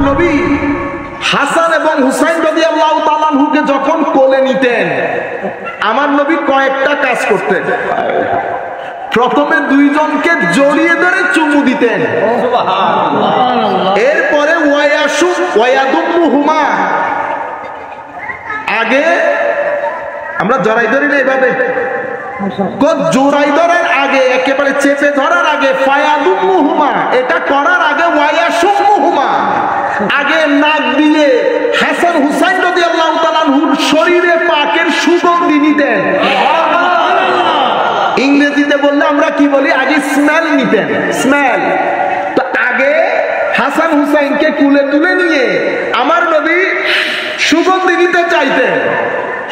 নবী হাসান এবং হুসাইন রাদিয়াল্লাহু তাআলা আনহুকে যখন কোলে নিতেন, আমার নবী কয়েকটা কাজ করতেন। প্রথমে দুইজনকে জড়িয়ে ধরে চুমু দিতেন, এরপরে ওয়ায়াদুম্মুহুমা, আগে আমরা জড়াই ধরি না এভাবে, জোড়াই ধরার আগে, একেবারে চেপে ধরার আগে ফায়াদুম্মুহুমা, এটা করার আগে ওয়ায়াশুম্মুহুমা, আগে নাক দিয়ে হাসান হুসাইন রাদিয়াল্লাহু তাআলা আনহুর শরীরে পাকের সুগন্ধি নিতেন। ইংরেজিতে বললে আমরা কি বলি, আগে স্মেল নিতেন, স্মেল। তো আগে হাসান হুসাইনকে কুলে তুলে নিয়ে আমার নবী সুগন্ধি নিতে চাইতেন,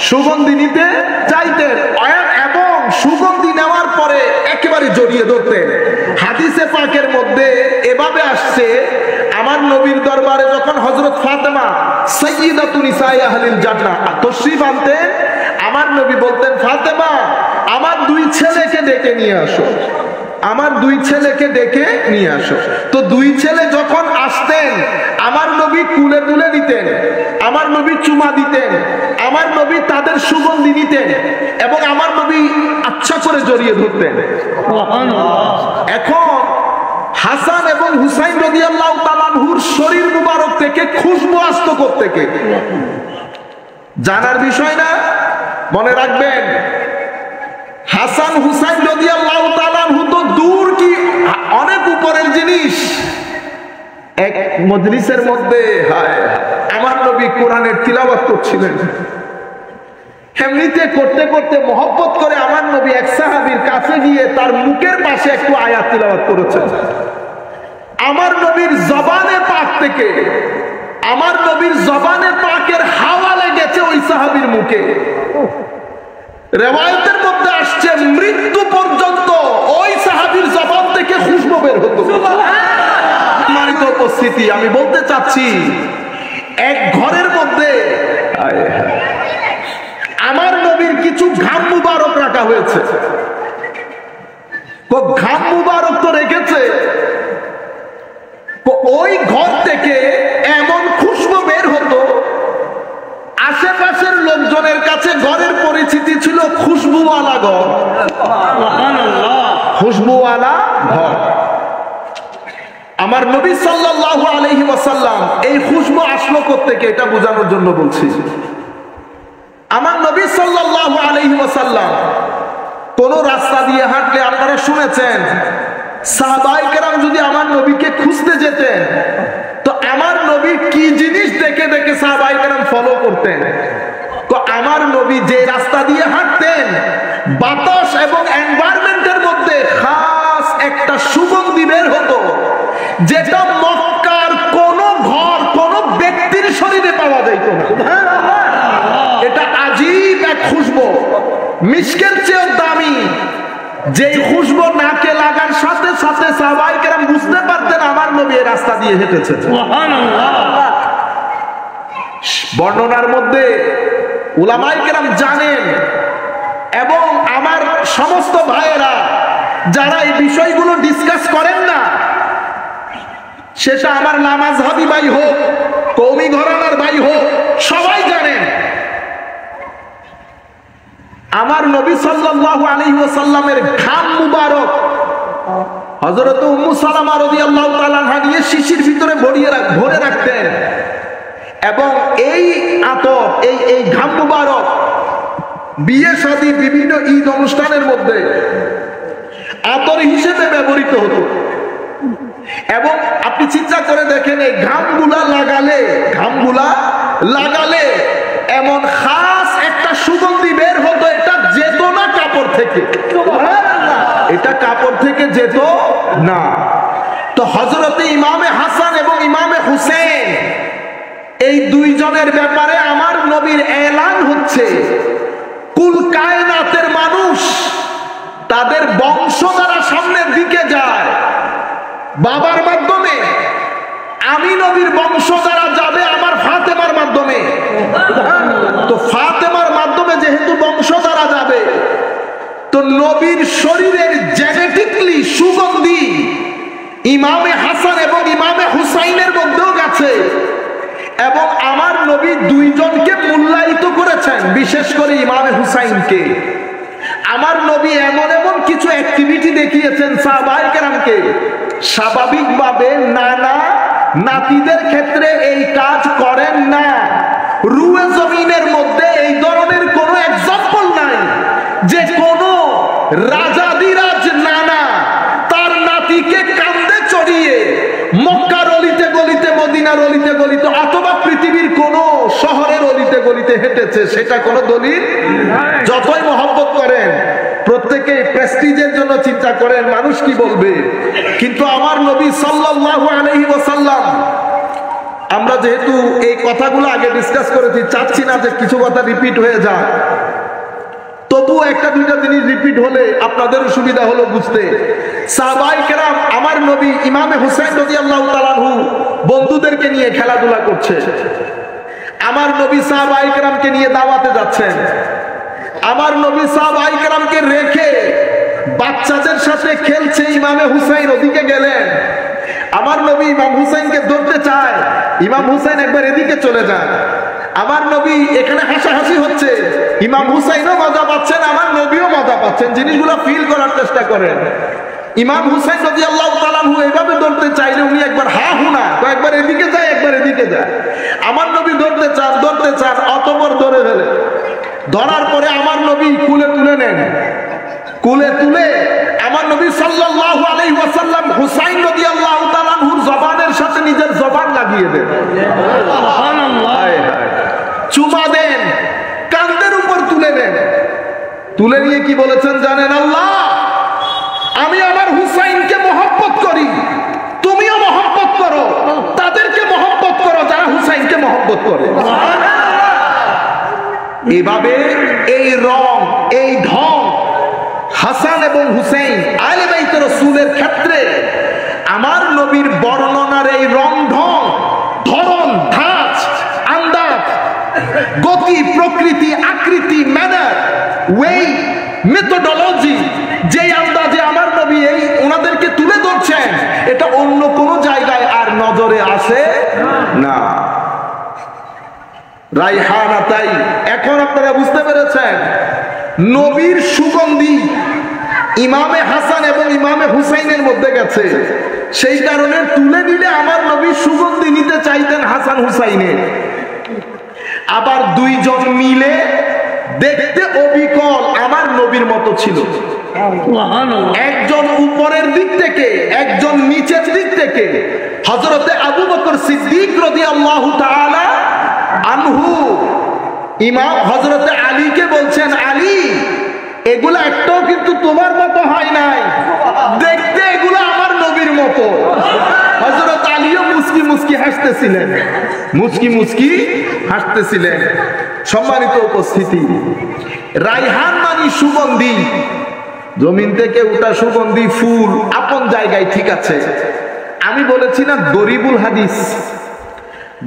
সুগন্ধি নিতে চাইতেন, এবং সুগন্ধি নেওয়ার পরে একেবারে জড়িয়ে ধরতেন। হাদিসে পাকের মধ্যে এভাবে আসছে, আমার নবীর দরবারে যখন হযরত ফাতেমা সাইয়্যিদাতু নিসায়ে আহলিল জান্নাহ তশরিফ আনতেন, আমার নবী বলতেন, ফাতেমা আমার দুই ছেলেকে ডেকে নিয়ে আসো, আমার দুই ছেলেকে ডেকে নিয়ে আসো। তো দুই ছেলে যখন আসতেন, আমার নবী কুলে তুলে নিতেন, আমার নবী চুমা দিতেন, আমার নবী তাদের সুগন্ধি নিতেন, এবং আমার নবী আচ্ছা করে জড়িয়ে ধরতেন। এখন হাসান এবং হুসাইন রাদিয়াল্লাহু তাআলা আনহুর শরীর মুবারক থেকে খুশবু আসতো কোত্থেকে? জানার বিষয় না, মনে রাখবেন। হাসান হুসাইন রাদিয়াল্লাহু তাআলা আনহু তো দূর কি অনেক উপরের জিনিস। এক মজলিসের মধ্যে আমার নবী কোরআনের তিলাওয়াত করছিলেন, এমনিতে করতে করতে মহব্বত করে আমার নবী এক সাহাবীর কাছে গিয়ে তার মুখের পাশে একটু আয়াত তিলাওয়াত করেছেন। আমার নবীর জবানে পাক থেকে, আমার নবীর জবানে পাকের হাওয়া লেগেছে ওই সাহাবীর মুখে। রিওয়ায়াতের মধ্যে আসছে মৃত্যু পর্যন্ত ওই সাহাবীর জবান থেকে খুশবু বের হতো। সম্মানিত উপস্থিতি, আমি বলতে চাচ্ছি, এক ঘরের মধ্যে আমার নবীর কিছু ঘাম মুবারক রাখা হয়েছে। ঘাম মুবারক তো রেখেছে, ওই ঘর থেকে এমন খুশবু বের হতো, আশেপাশের লোকজনের কাছে ঘরের পরিচিতি ছিল খুশবুওয়ালা ঘর, খুশবুওয়ালা ঘর। আমার নবী সাল্লাল্লাহু আলাইহি ওয়াসাল্লাম এই খুশবু আসলো কোত্থেকে এটা বোঝানোর জন্য বলছি। আমার নবী সাল্লাল্লাহু আলাইহি ওয়াসাল্লাম কোন রাস্তা দিয়ে হাঁটলে, আপনারা শুনেছেন সাহাবায়ে কেরাম যদি আমার নবীকে খুঁজতে যেতেন, তো আমার নবী কি জিনিস দেখে দেখে সাহাবায়ে কেরাম ফলো করতেন? তো আমার নবী যে রাস্তা দিয়ে হাঁটতেন, বাতাস এবং এনভায়রনমেন্টের মধ্যে খাস একটা সুগন্ধি বের হতো, যেটা মক্কার কোন ঘর, কোন ব্যক্তির শরীরে পাওয়া যাইত না। এটা আজীব এক খুশবু, মিশকের চেয়েও দামি। যে খুশবু নাকে লাগার সাথে সাথে সাহাবায়ে কেরাম বুঝতে পারতেন আমার নবী এই রাস্তা দিয়ে হেঁটেছেন। সুবহানাল্লাহ। বর্ণনার মধ্যে উলামায়ে কেরাম জানেন, এবং আমার সমস্ত ভাইয়েরা যারা এই বিষয়গুলো ডিসকাস করেন না, সেটা আমার লামাজহাবি ভাই হোক, কওমি ঘরানার ভাই হোক, সবাই জানেন আমার নবী সাল্লাল্লাহু আলাইহি ওয়াসাল্লামের ঘাম মুবারক হযরত উম্মু সালামা রাদিয়াল্লাহু তাআলা আনহা নিয়ে শিশির ভিতরে ভরে রাখতেন, এবং এই আতর, এই ঘাম মুবারক বিয়ে শাদী বিভিন্ন ঈদ অনুষ্ঠানের মধ্যে আতর হিসেবে ব্যবহৃত হতো। এবং আপনি চিন্তা করে দেখেন, এই ঘামগুলা লাগালে এমন খাস একটা সুগন্ধি বের হতো, এটা যেত না কাপড় থেকে, এটা কাপড় থেকে যেত না। তো হযরতে ইমামে হাসান এবং ইমামে হুসেন, এই দুইজনের ব্যাপারে আমার নবীর এলান হচ্ছে, কুল কায়নাতের মানুষ তাদের বংশ দ্বারা সামনের দিকে যায় বাবার মাধ্যমে, আমি নবীর বংশ দ্বারা যাবে আমার ফাতেমার মাধ্যমে। তো ফাতেমার মাধ্যমে যেহেতু বংশ দ্বারা যাবে, তো নবীর শরীরের জেনেটিকলি সুগন্ধি ইমামে হাসান এবং ইমামে হুসাইনের মধ্যেও গেছে। এবং আমার নবী দুইজনকে মূল্যায়িত করেছেন, বিশেষ করে ইমামে হুসাইনকে। আমার নবী এমন এমন কিছু অ্যাক্টিভিটি দেখিয়েছেন সাহাবায়ে কেরামকে, স্বাভাবিকভাবে নানা নাতিদের ক্ষেত্রে এই কাজ করেন না। রুয়ে জমিনের মধ্যে এই ধরনের কোনো এক্সাম্পল নাই যে কোনো রাজাদিরাজ নানা তার নাতিকে কাঁধে চড়িয়ে মক্কার অলিতে গলিতে, মদিনার অলিতে গলিতে অথবা পৃথিবীর কোন শহরের অলিতে গলিতে হেঁটেছে, সেটা কোনো দলিল। যতই মহব্বত করেন, প্রত্যেকে প্রেস্টিজের জন্য চিন্তা করেন মানুষ কি বলবে, কিন্তু আমার নবী সাল্লাল্লাহু আলাইহি ওয়াসাল্লাম, আমরা যেহেতু এই কথাগুলো আগে ডিসকাস করেছি, চাচ্ছি না যে কিছু কথা রিপিট হয়ে যায়, তবুও একটা দুইটা জিনিস রিপিট হলে আপনাদের সুবিধা হলো বুঝতে। সাহাবায়ে কেরাম, আমার নবী ইমামে হুসাইন রাদিয়াল্লাহু তাআলা আনহু বন্ধুদেরকে নিয়ে খেলাধুলা করছে, আমার নবী সাহাবায়ে কেরামকে নিয়ে দাওয়াতে যাচ্ছেন, আমার নবী সাহাবায়ে কেরামকে রেখে বাচ্চাদের সাথে খেলছে, ইমামে হুসাইন ওদিকে গেলেন। আমার নবী ইমাম হুসাইনকে ধরতে চায়, ইমাম হুসাইন একবার এদিকে চলে যায়। আমার নবী এখানে হাসাহাসি হচ্ছে, ইমাম হুসাইনও মজা পাচ্ছেন, আমার নবীও মজা পাচ্ছেন। জিনিসগুলো ফিল করার চেষ্টা করেন। ইমাম হুসাইন রাদিয়াল্লাহু তাআলা আনহু এইভাবে ধরতে চাইলে উনি একবার হা হুনা, একবার এদিকে যায় একবার এদিকে যায়। আমার নবী ধরতে চান, অতঃপর ধরে ফেলে। ধরার পরে আমার নবী কুলে তুলে নেন, কুলে তুলে আমার নবী সাল্লাল্লাহু আলাইহি ওয়াসাল্লাম হুসাইন রাদিয়াল্লাহু তাআলা আনহুর জবানের সাথে নিজের জবান লাগিয়ে দেন, সুবহানাল্লাহ, চুমা দেন, কাঁধের উপর তুলে নেন। তুলে নিয়ে কি বলেছেন জানেন? আল্লাহ, আমি আমার হুসাইনকে মহব্বত করি, তুমিও মহব্বত করো, তাদেরকে মহব্বত করো যারা হুসাইনকে মহব্বত করে। এভাবে এই রং, এই ঢং হাসান এবং হুসাইন আহলে বাইত রাসূলের ক্ষেত্রে আমার নবীর বর্ণনার এই রং ঢং, ধরন, ধাঁচ, আন্দাজ, গতি, প্রকৃতি, আকৃতি, ম্যানার, ওয়ে, মেথোডোলজি, যে আন্দাজে আমার নবী এই ওনাদেরকে তুলে ধরছেন, এটা অন্য কোনো জায়গায় আর নজরে আসে না। রাইহানা, তাই এখন আপনারা বুঝতে পেরেছেন নবীর সুগন্ধি ইমামে হাসান এবং ইমামে হুসাইনের মধ্যে গেছে, সেই কারণে তুলে নিলে আমার নবীর সুগন্ধি নিতে চাইতেন হাসান হুসাইনের। আবার দুইজন মিলে দেখতে অবিকল আমার নবীর মতো ছিল, একজন উপরের দিক থেকে একজন নিচের দিক থেকে। হযরতে আবু বকর সিদ্দিক রাদিয়াল্লাহু তাআলা আনহু ইমাম হযরতে আলীকে বলছেন, আলী, এগুলো একটাও কিন্তু তোমার মতো হয় নাই, দেখতে এগুলো আমার নবীর মতো। হযরত আলীও মুস্কি মুস্কি হাসতেছিলেন, মুস্কি মুস্কি হাসতেছিলেন। সম্মানিত উপস্থিতি, রাইহান মানে সুগন্ধি, জমিন থেকে উঠা সুগন্ধি ফুল, আপন জায়গায় ঠিক আছে। আমি বলেছি না গরিবুল হাদিস,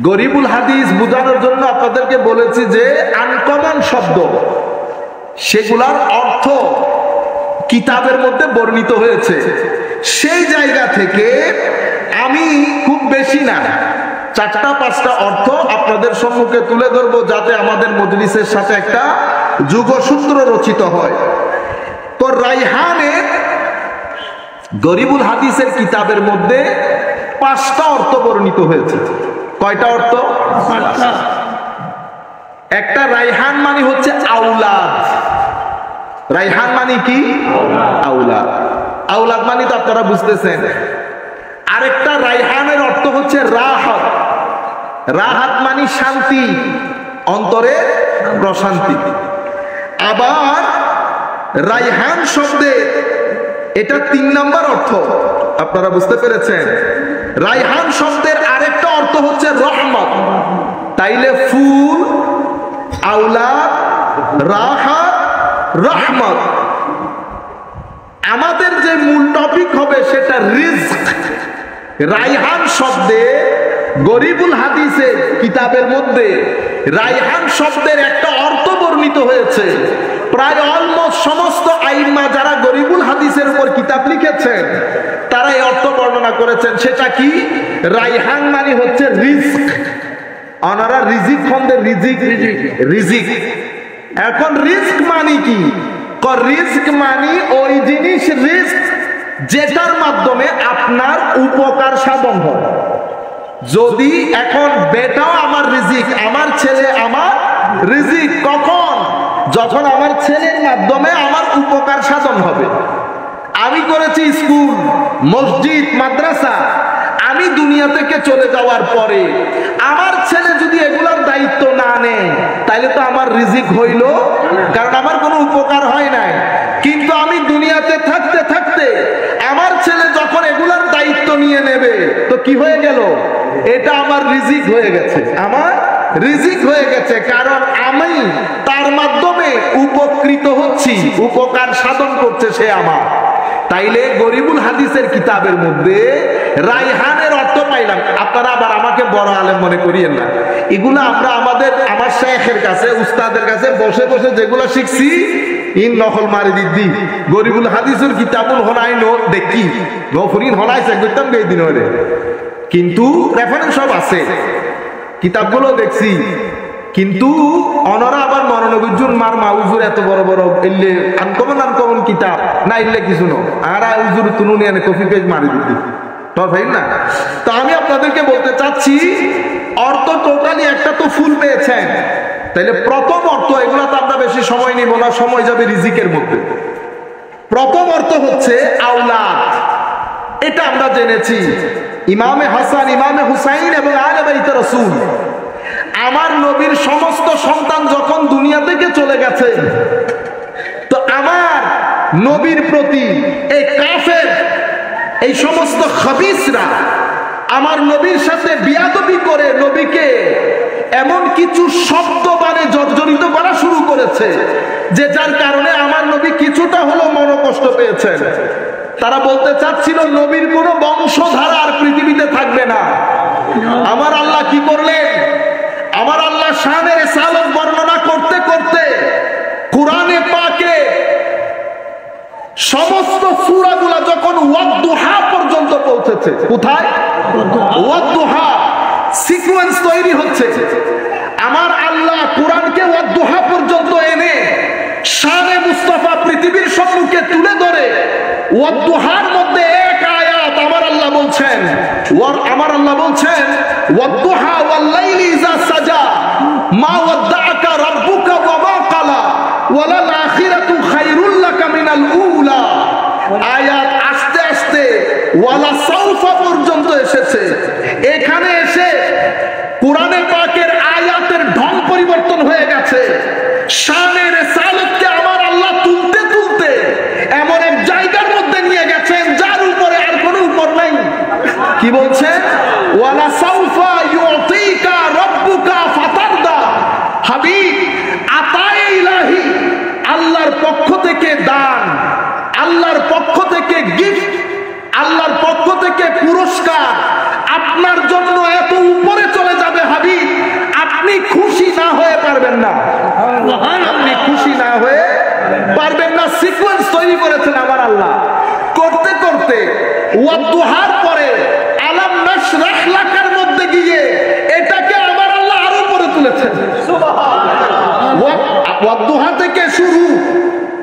গরিবুল হাদিস বোঝানোর জন্য আপনাদেরকে বলেছি যে আনকমন শব্দ, সেগুলার অর্থ কিতাবের মধ্যে বর্ণিত হয়েছে। সেই জায়গা থেকে আমি খুব বেশি না, 4-5টা অর্থ আপনাদের সম্মুখে তুলে ধরবো, যাতে আমাদের মজলিসের সাথে একটা যুগসূত্র রচিত হয়। তো রাইহানে গরিবুল হাদিসের কিতাবের মধ্যে 5টা অর্থ বর্ণিত হয়েছে। কয়টা অর্থ? 5টা। একটা, রাইহান মানে হচ্ছে আওলাদ। রাইহান মানে কি? আওলাদ। আওলাদ মানে তো আপনারা বুঝতেছেন। আরেকটা, রাইহানের অর্থ হচ্ছে রাহাত। রাহাত মানে শান্তি, অন্তরে প্রশান্তি। আবার রাইহান শব্দে এটা 3 নাম্বার অর্থ, আপনারা বুঝতে পেরেছেন। রাইহান শব্দের আরেকটা অর্থ হচ্ছে রহমত। তাইলে ফুল, আওলাদ, রাহাত, রহমত। আমাদের যে মূল টপিক হবে সেটা রিজক। রাইহান শব্দে গরিবুল হাদিসের কিতাবের মধ্যে রাইহান শব্দের একটা অর্থ বর্ণিত হয়েছে। প্রায় অলমোস্ট সমস্ত আইম্মা যারা গরিবুল হাদিসের উপর কিতাব লিখেছেন তারা এই অর্থ বর্ণনা করেছেন। সেটা কি? রাইহান মানে হচ্ছে রিজক। ওনারা রিজিক ফন্দের রিজিক রিজিক। এখন রিস্ক মানি কি? রিস্ক মানি ওই জিনিস রিস্ক যেটার মাধ্যমে আপনার উপকার সাধন হয়। যদি এখন বেটাও আমার রিজিক, আমার ছেলে আমার রিজিক, কখন? যখন আমার ছেলের মাধ্যমে আমার উপকার সাধন হবে। আমি করেছি স্কুল, মসজিদ, মাদ্রাসা, আমি দুনিয়া থেকে চলে যাওয়ার পরে আমার ছেলে যদি এগুলোর দায়িত্ব না নেয় তাহলে তো আমার রিজিক হইল, কারণ আমার কোনো উপকার হয় নাই। কিন্তু আমি দুনিয়াতে থাকতে থাকতে আমার ছেলে যখন এগুলার দায়িত্ব নিয়ে নেবে তো কি হয়ে গেল? এটা আমার রিজিক হয়ে গেছে, আমার রিজিক হয়ে গেছে, কারণ আমি তার মাধ্যমে উপকৃত হচ্ছি, উপকার সাধন করছে সে আমার। তাইলে গরিবুল হাদিসের কিতাবের মধ্যে রায়হানের অর্থ পাইলাম। আপনারা আবার আমাকে বড় আলেম মনে করিয়েন না, এগুলো আমরা আমার শেখের কাছে, উস্তাদের কাছে বসে বসে যেগুলো শিখছি ইন নকল মারি দিদি। গরিবুল হাদিসের কিতাবুল হনাই নো দেখি নফরিন হনাইছে করতাম এই দিন হলে, কিন্তু রেফারেন্স সব আছে, কিতাবগুলো দেখছি। কিন্তু অনরা আবার মনোনবীজুর মার মাউজুর এত বড় বড় এলে আনকমন কিতাব না এলে কিছু নো আর উজুর তুনুনি এনে কপি পেজ মারি দিদি তো ভাই না। তো আমি আপনাদেরকে বলতে চাচ্ছি অর্থ টোটালি একটা তো ফুল পেয়েছেন, তাইলে প্রথম অর্থ, এগুলো তো আমরা বেশি সময় নিব না, সময় যাবে রিজিকের মধ্যে। প্রথম অর্থ হচ্ছে আওলাদ, এটা আমরা জেনেছি। ইমামে হাসান, ইমামে হুসাইন এবং আলে বাইতে রাসূল, আমার নবীর সমস্ত সন্তান যখন দুনিয়া থেকে চলে গেছে তো আমার নবীর প্রতি এই কাফের, এই সমস্ত খবিসরা আমার নবীর সাথে বিয়াদবি করে নবীকে এমন কিছু শব্দ বানে জর্জরিত করা শুরু করেছে যে যার কারণে আমার নবী কিছুটা হলেও মনোকষ্ট পেয়েছেন। তারা বলতে চাচ্ছিল নবীর কোন বংশধারা আর পৃথিবীতে থাকবে না। আমার আল্লাহ কি করলেন? আমার আল্লাহ শানের রিসালাত বর্ণনা করতে করতে কোরআনে পাকে সমস্ত সূরাগুলো যখন ওয়াদ-দুহা পর্যন্ত পৌঁছেছে, কোথায়? ওয়াদ-দুহা সিকোয়েন্স তৈরি হচ্ছে। আমার আল্লাহ কোরআনকে ওয়াদ-দুহা পর্যন্ত এনে শানে মুস্তাফা পৃথিবীর সম্মুখে তুলে ধরে ওয়াদ-দুহার মধ্যে এক আয়াত আমার আল্লাহ বলছেন, ওয়াদ-দুহা ওয়াল লাইলি ইযা সাজা মা ওয়াদ্দাআকা রাব্বুকা ওয়া মা ক্বালা ওয়ালাল আখিরাতু খায়রুল লাকা মিনাল উলা। আয়াত আস্তে আস্তে ওয়ালা সাউফা পর্যন্ত এসেছে। এখানে এসে কোরআনে পাকের আয়াতের ঢং পরিবর্তন হয়ে গেছে। শানে রিসালাতকে আমার আল্লাহ তুলতে তুলতে এমন এক জায়গার মধ্যে নিয়ে গেছেন যার উপরে আর কোনো উপর নাই। কি বলছে? ওয়ালা সাউফা ইউতিকা রাব্বুকা ফাতারদা। হাবিব, আতায়ে ইলাহি, আল্লাহর পক্ষ থেকে দান, আল্লাহর পক্ষ থেকে গিফট, আল্লাহর পক্ষ থেকে পুরস্কার আপনার জন্য এত উপরে চলে যাবে হাবিব, আপনি খুশি না হয়ে পারবেন না, আপনি খুশি না হয়ে পারবেন না। সিকোয়েন্স তৈরি করেছেন আমার আল্লাহ। করতে করতে ওয়াদ-দুহার পরে আলাম নাশরাহ লাকার মধ্যে গিয়ে এটাকে আমার আল্লাহ আরো উপরে তুলেছেন। সুবহানাল্লাহ। ওয়াদ-দুহা থেকে শুরু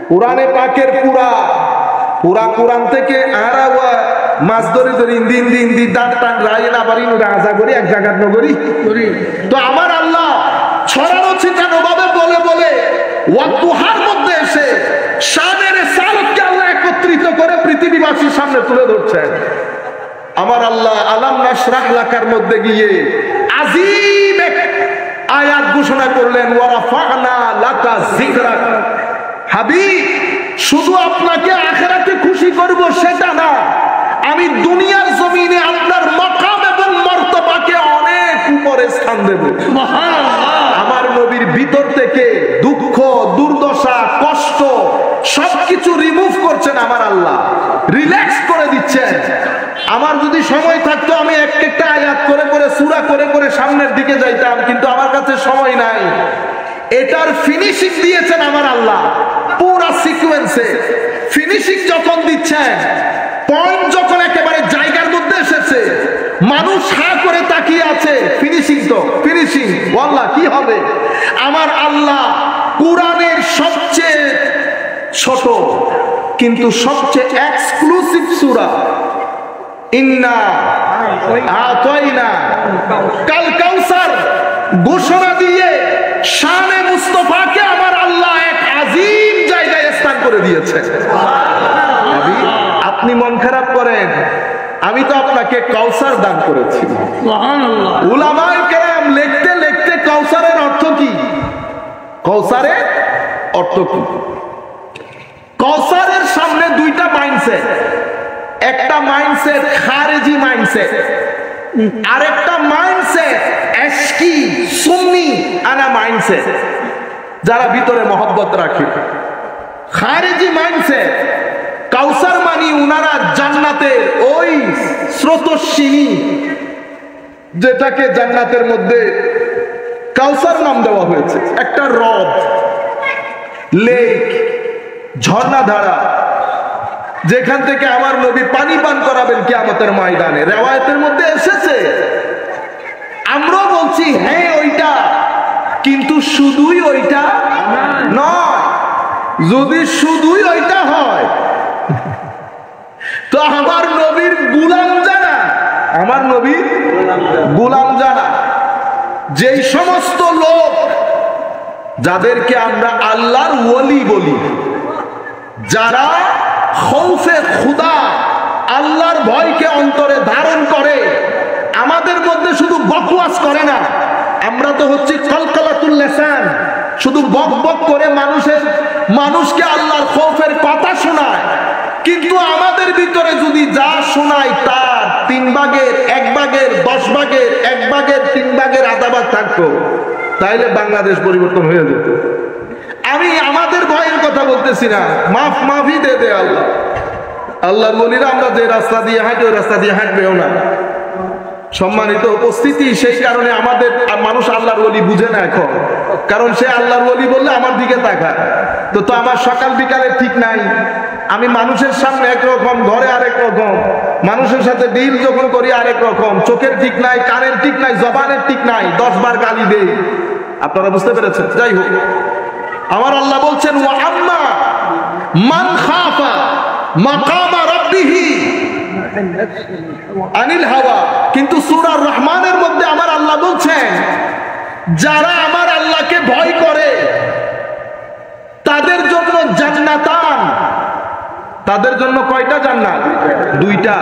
কোরআনে পাকের পুরা কোরআন থেকে আরাওয়া মাছ ধরে দিন দাঁত টান রাইন আবার রাজা করি এক জায়গার নগরী। তো আমার আল্লাহ ছড়ানো ছিটানো ভাবে বলে বলে ওয়াদ-দুহার মধ্যে এসে শানের রিসালাতকে আল্লাহ একত্রিত করে পৃথিবীবাসীর সামনে তুলে ধরছেন। আমার আল্লাহ আলাম নাশরাহ লাকার মধ্যে গিয়ে আযীম এক আয়াত ঘোষণা করলেন, ওয়া রাফা'না লাকা যিকরাক। হাবিব, শুধু আপনাকে আখিরাতে খুশি করব সেটা না, আমি দুনিয়ার জমিনে আপনার মাকাম এবং মর্তবাকে অনেক উপরে স্থান দেব। সুবহানাল্লাহ। আমার নবীর ভিতর থেকে দুঃখ, দুর্দশা, কষ্ট সবকিছু রিমুভ করছেন আমার আল্লাহ, রিল্যাক্স করে দিচ্ছেন। আমার যদি সময় থাকতো আমি একটা আয়াত করে করে সূরা করে করে সামনের দিকে যাইতাম, কিন্তু আমার কাছে সময় নাই। এটার ফিনিশিং দিয়েছেন আমার আল্লাহ পুরা সিকোয়েন্সে। ফিনিশিং যখন দিচ্ছেন, পয়েন্ট যখন একেবারে জায়গার মধ্যে এসেছে, মানুষ হা করে তাকিয়ে আছে, ফিনিশিং তো ফিনিশিং ফিনিশিং। ওয়াল্লাহ কি হবে? আমার আল্লাহ কুরআনের সবচেয়ে ছোট কিন্তু সবচেয়ে এক্সক্লুসিভ সূরা ইন্না আতাইনা কাল কাউসার ঘোষণা দিয়ে শানে মুস্তাফাকে আমার আল্লাহ এক আযীম জায়গায় স্থান করে দিয়েছে। আপনি মন খারাপ করেন, আমি তো আপনাকে কাউসার দান করেছি। সুবহানাল্লাহ। উলামায়ে কেরাম লিখতে লিখতে কাউসারের অর্থ কি, কাউসারের অর্থ কি? কাউসারের সামনে দুইটা মাইন্ডসেট, একটা মাইন্ডসেট খারেজি মাইন্ডসেট, আরেকটা মাইন্ডসেট এশকি সুন্নি আনা মাইন্ডসেট, যারা ভিতরে মহব্বত রাখে। খারেজি মাইন্ডসেট কাউসার মানি উনারা জান্নাতের ওই স্রোতস্বিনী, যেটাকে জান্নাতের মধ্যে কাউসার নাম দেওয়া হয়েছে, একটা হ্রদ, লেক, ঝর্ণাধারা, যেখান থেকে আমার নবী পানি পান করাবেন কিয়ামতের ময়দানে। রিওয়ায়াতের মধ্যে এসেছে। আমরা বলছি হ্যাঁ ওইটা, কিন্তু শুধুই ওইটা নয়। যদি শুধুই ওইটা হয় তো আমার নবীর গোলাম যারা, আমার নবীর গোলাম যারা, যেই সমস্ত লোক যাদেরকে আমরা আল্লাহর ওলি বলি, যারা খৌফে খুদা, আল্লাহর ভয়কে অন্তরে ধারণ করে, আমাদের মধ্যে শুধু বকওয়াস করে না, আমরা তো হচ্ছে কলকলাতুল লিসান, শুধু বক বক করে মানুষকে আল্লাহর খৌফের কথা শোনায়, কিন্তু আমাদের ভিতরে যদি যা শোনায় তার 3 ভাগের 1 ভাগের 10 ভাগের 1 ভাগের 3 ভাগের আধা ভাগ থাকতো, তাইলে বাংলাদেশ পরিবর্তন হয়ে যেত। আমি আমাদের ভয়ের কথা বলতেছি না, মাফি দে দে আল্লাহ। আল্লাহর ওলিরা আমরা যে রাস্তা দিয়ে হাঁটি ওই রাস্তা দিয়ে হাঁটবেও না। সম্মানিত উপস্থিতি, সেই কারণে আমাদের মানুষ আল্লাহর ওলি বুঝে না এখন, কারণ সে আল্লাহর ওলি বললে আমার দিকে তাকায়। তো আমার সকাল বিকালে ঠিক নাই, আমি মানুষের সামনে একরকম, ঘরে আরেক রকম, মানুষের সাথে ডিল যখন করি আরেক রকম, চোখের ঠিক নাই, কানের ঠিক নাই, জবানের ঠিক নাই, 10 বার গালি দেই। আপনারা বুঝতে পেরেছেন? যাই হোক, আমার আল্লাহ বলছেন ওয়া আম্মা মান খাফা মাকামা রাব্বিহি আনিল হাওয়া। কিন্তু সূরা রহমানের মধ্যে আমার আল্লাহ বলছেন যারা আমার আল্লাহকে ভয় করে তাদের জন্য জান্নাতান, তাদের জন্য কয়টা জান্নাত? 2টা।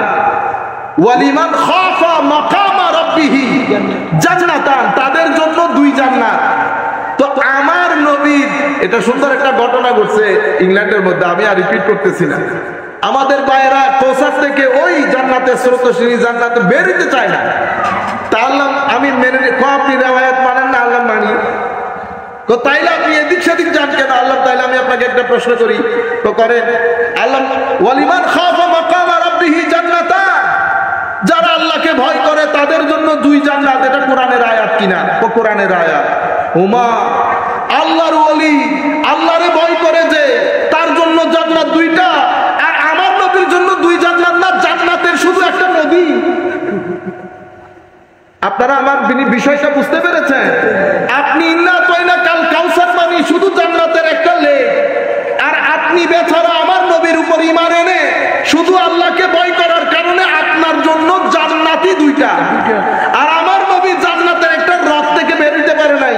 ওয়ালিমান খাফা মাকামা রাব্বিহি জান্নাতান, তাদের জন্য 2 জান্নাত। তো আমার নবীর এটা সুন্দর একটা ঘটনা ঘটছে ইংল্যান্ডের মধ্যে, আমি আর রিপিট করতেছি না। আমাদের ভাইয়েরা কৌসার থেকে ওই জান্নাতের স্রোতস্বিনী জান্নাতে বেরোতে চায় না। তা আল্লাহ আমি মেনে নিই, আপনি রিওয়ায়াত মানেন না? আল্লাহ মানি। তো তাইলে আপনি এদিক সেদিক যান কেন? আল্লাহ তাইলে আমি আপনাকে একটা প্রশ্ন করি, তো করেন। আল্লাহ ওয়ালিমান খাফা মাকামা রাব্বিহি জান্নাতান, যারা আল্লাহকে ভয় করে তাদের জন্য 2 জান্নাত। এটা কোরআনের আয়াত কিনা? ও কোরআনের আয়াত। ওমা, আল্লাহর ওলি আল্লাহরে ভয় করে যে তার জন্য জান্নাত 2টা, আর আমার নবীর জন্য 2 জান্নাত না, জান্নাতের শুধু একটা নদী। আপনারা আমার বিষয়টা বুঝতে পেরেছেন? আপনি ইন্না তয়না কাল কাউসার মানি শুধু জান্নাতের একটা লেক, আর আপনি বেচারা আমার নবীর উপর ঈমান এনে শুধু আল্লাহকে ভয় করার কারণে আপনার জন্য জান্নাতই 2টা, আর আমার নবী জান্নাতের একটা হ্রদ থেকে বেরোতে পারে নাই।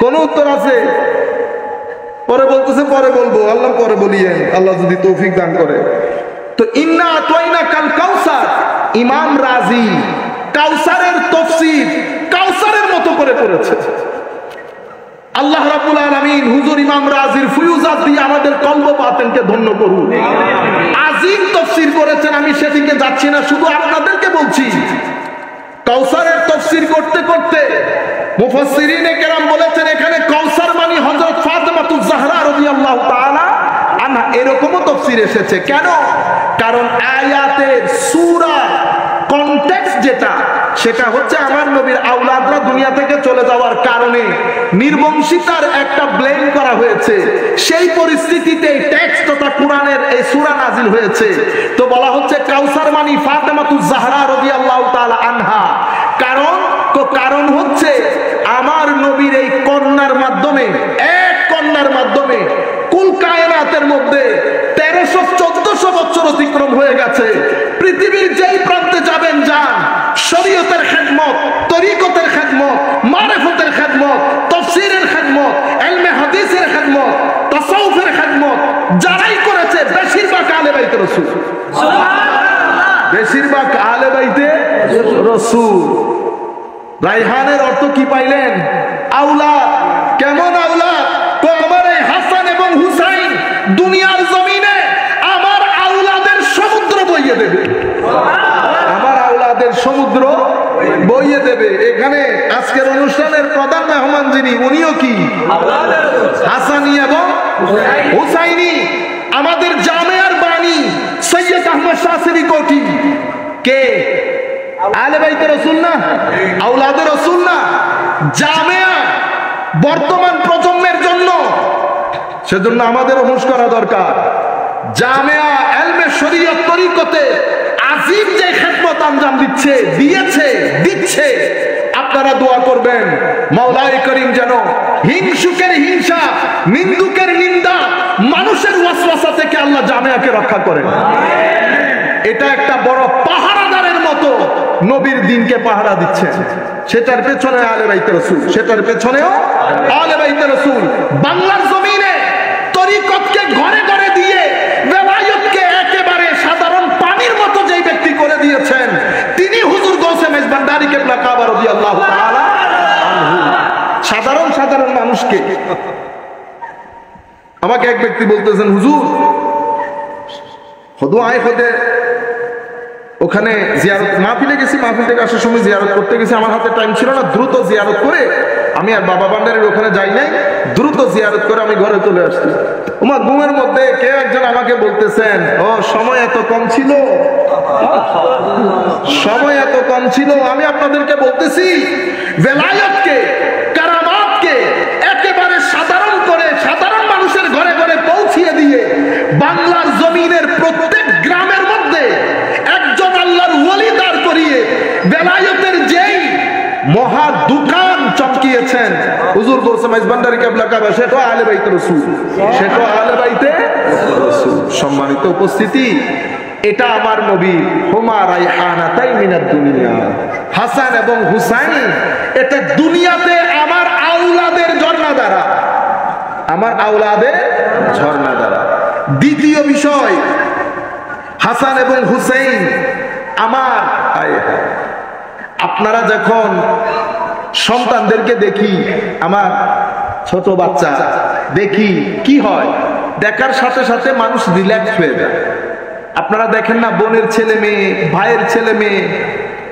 কোন উত্তর আছে? পরে বলতেছে পরে বলবো। আল্লাহ পরে বলিয়েন, আল্লাহ যদি তৌফিক দান করে। তো ইন্না আতাইনা কাল কাউসার, ইমাম রাজি কাউসারের তাফসীর কাউসারের মতো করে পড়েছে। আল্লাহ রাব্বুল আলামিন হুজুর ইমাম রাজির ফুয়ুজাত দিয়ে আমাদের কলব বাতেনকে ধন্য করুন। আজিম তাফসীর করেছেন, আমি সেদিকে যাচ্ছি না, শুধু আপনাদেরকে বলছি কাউসারের তাফসীর করতে করতে মুফাসসিরিনে কেরাম বলেছেন এখানে কাউসার মানে হযরত ফাতেমাতুজ জাহরা রাদিয়াল্লাহু তাআলা আনহা, এরকমও তাফসীর এসেছে। কেন? কারণ আয়াতের সূরা কনটেক্সট যেটা, সেটা হচ্ছে আমার নবীর আওলাদরা দুনিয়া থেকে চলে যাওয়ার কারণে নির্বংশিতার একটা ব্লেম করা হয়েছে। সেই পরিস্থিতিতে টেক্সট তথা কোরআনের এই সূরা নাজিল হয়েছে। তো বলা হচ্ছে কাউসার মানে ফাতেমাতুজ জাহরা রাদিয়াল্লাহু তাআলা আনহা। কারণ হচ্ছে আমার নবীর এই কন্যার মাধ্যমে, এক কন্যার মাধ্যমে কুল কায়নাতের মধ্যে 1300-1400 বছর অতিক্রম হয়ে গেছে। পৃথিবীর যেই প্রান্তে যাবেন যান, শরীয়তের খেদমত, তরিকতের খেদমত, মারিফতের খেদমত, তাফসীরের খেদমত, ইলমে হাদিসের খেদমত, তাসাউফের খেদমত যারাই করেছে বেশিরভাগ আহলে বাইতে রাসূল। সুবহানাল্লাহ। বেশিরভাগ আহলে বাইতে রাসূল। রায়হানের অর্থ কি পাইলেন? আওলাদ। কেমন আওলাদ? তো আমার এই হাসান এবং হুসাইন দুনিয়ার জমিনে আমার আওলাদের সমুদ্র বইয়ে দেবে। আমার আওলাদের সমুদ্র বইয়ে দেবে। এখানে আজকের অনুষ্ঠানের প্রধান মেহমান যিনি, উনিও কি হাসানি এবং হুসাইনি। আমাদের জামেয়ার বাণী সৈয়দ আহমদ শাহসিরি কোটি কে? আহলে বাইতে রাসূল না? আওলাদের রাসূল না? জামেয়া বর্তমান প্রজন্মের জন্য, সেজন্য আমাদের হুঁশ করা দরকার। জামেয়া ইলমে শরীয়ত তরিকতে আজিম যে খেদমত আঞ্জাম দিচ্ছে, আপনারা দোয়া করবেন মাওলায়ে করিম যেন হিংসুকের হিংসা, নিন্দুকের নিন্দা, মানুষের ওয়াসওয়াসা থেকে আল্লাহ জামেয়াকে রক্ষা করেন। এটা একটা বড় পাহারাদারের মতো নবীর দিনকে পাহারা দিচ্ছে। সেটার পেছনে আহলে বাইতে রাসূল, সেটার পেছনেও আহলে বাইতে রাসূল। বাংলার জমিনে তরিকতকে ঘরে ঘরে দিয়ে বেলায়েতকে একেবারে সাধারণ পানির মতো যেই ব্যক্তি করে দিয়েছেন, তিনি হুজুর গৌসে মেজবান্ডারী কিবলা কাবা রাদিয়াল্লাহু তাআলা আনহু। সাধারণ মানুষকে, আমাকে এক ব্যক্তি বলতেছেন, হুজুর ওখানে জিয়ারত মাহফিলে গেছি, মাহফিল থেকে আসার সময় জিয়ারত করতে গেছি, আমার হাতে টাইম ছিল না, দ্রুত জিয়ারত করে আমি আর বাবা ভান্ডারের ওখানে যাই নাই, দ্রুত জিয়ারত করে আমি ঘরে চলে আসছি। আমার ঘুমের মধ্যে কেউ একজন আমাকে বলতেছেন, ও সময় এত কম ছিল, সময় এত কম ছিল। আমি আপনাদেরকে বলতেছি বেলায়েতকে, কারামাতকে একেবারে সাধারণ করে সাধারণ মানুষের ঘরে ঘরে পৌঁছিয়ে দিয়ে বাংলার জমিনের প্রত্যেক গ্রামের মধ্যে একজন আল্লাহর ওলি দাঁড় করিয়ে বেলায়েতের যেই মহা দোকান চমকিয়েছেন হুজুর গৌসে মেজবান্ডারী কিবলা কাবা, সেটা আহলে বাইতে রাসূল, সেটা আহলে বাইতে রাসূল। সম্মানিত উপস্থিতি, এটা আমার নবী হুমা রাইহানাতাই মিনাদ দুনিয়া, হাসান এবং হুসাইন, এটা দুনিয়াতে আমার আওলাদের ঝর্ণা দ্বারা, আমার আওলাদের ঝর্ণা দ্বারা। দ্বিতীয় বিষয়, হাসান এবং হুসাইন আমার, আপনারা যখন সন্তানদেরকে দেখি, আমার ছোট বাচ্চা দেখি, কি হয়, দেখার সাথে সাথে মানুষ রিল্যাক্স হয়ে যায়। আপনারা দেখেন না, বোনের ছেলে মেয়ে, ভাইয়ের ছেলে মেয়ে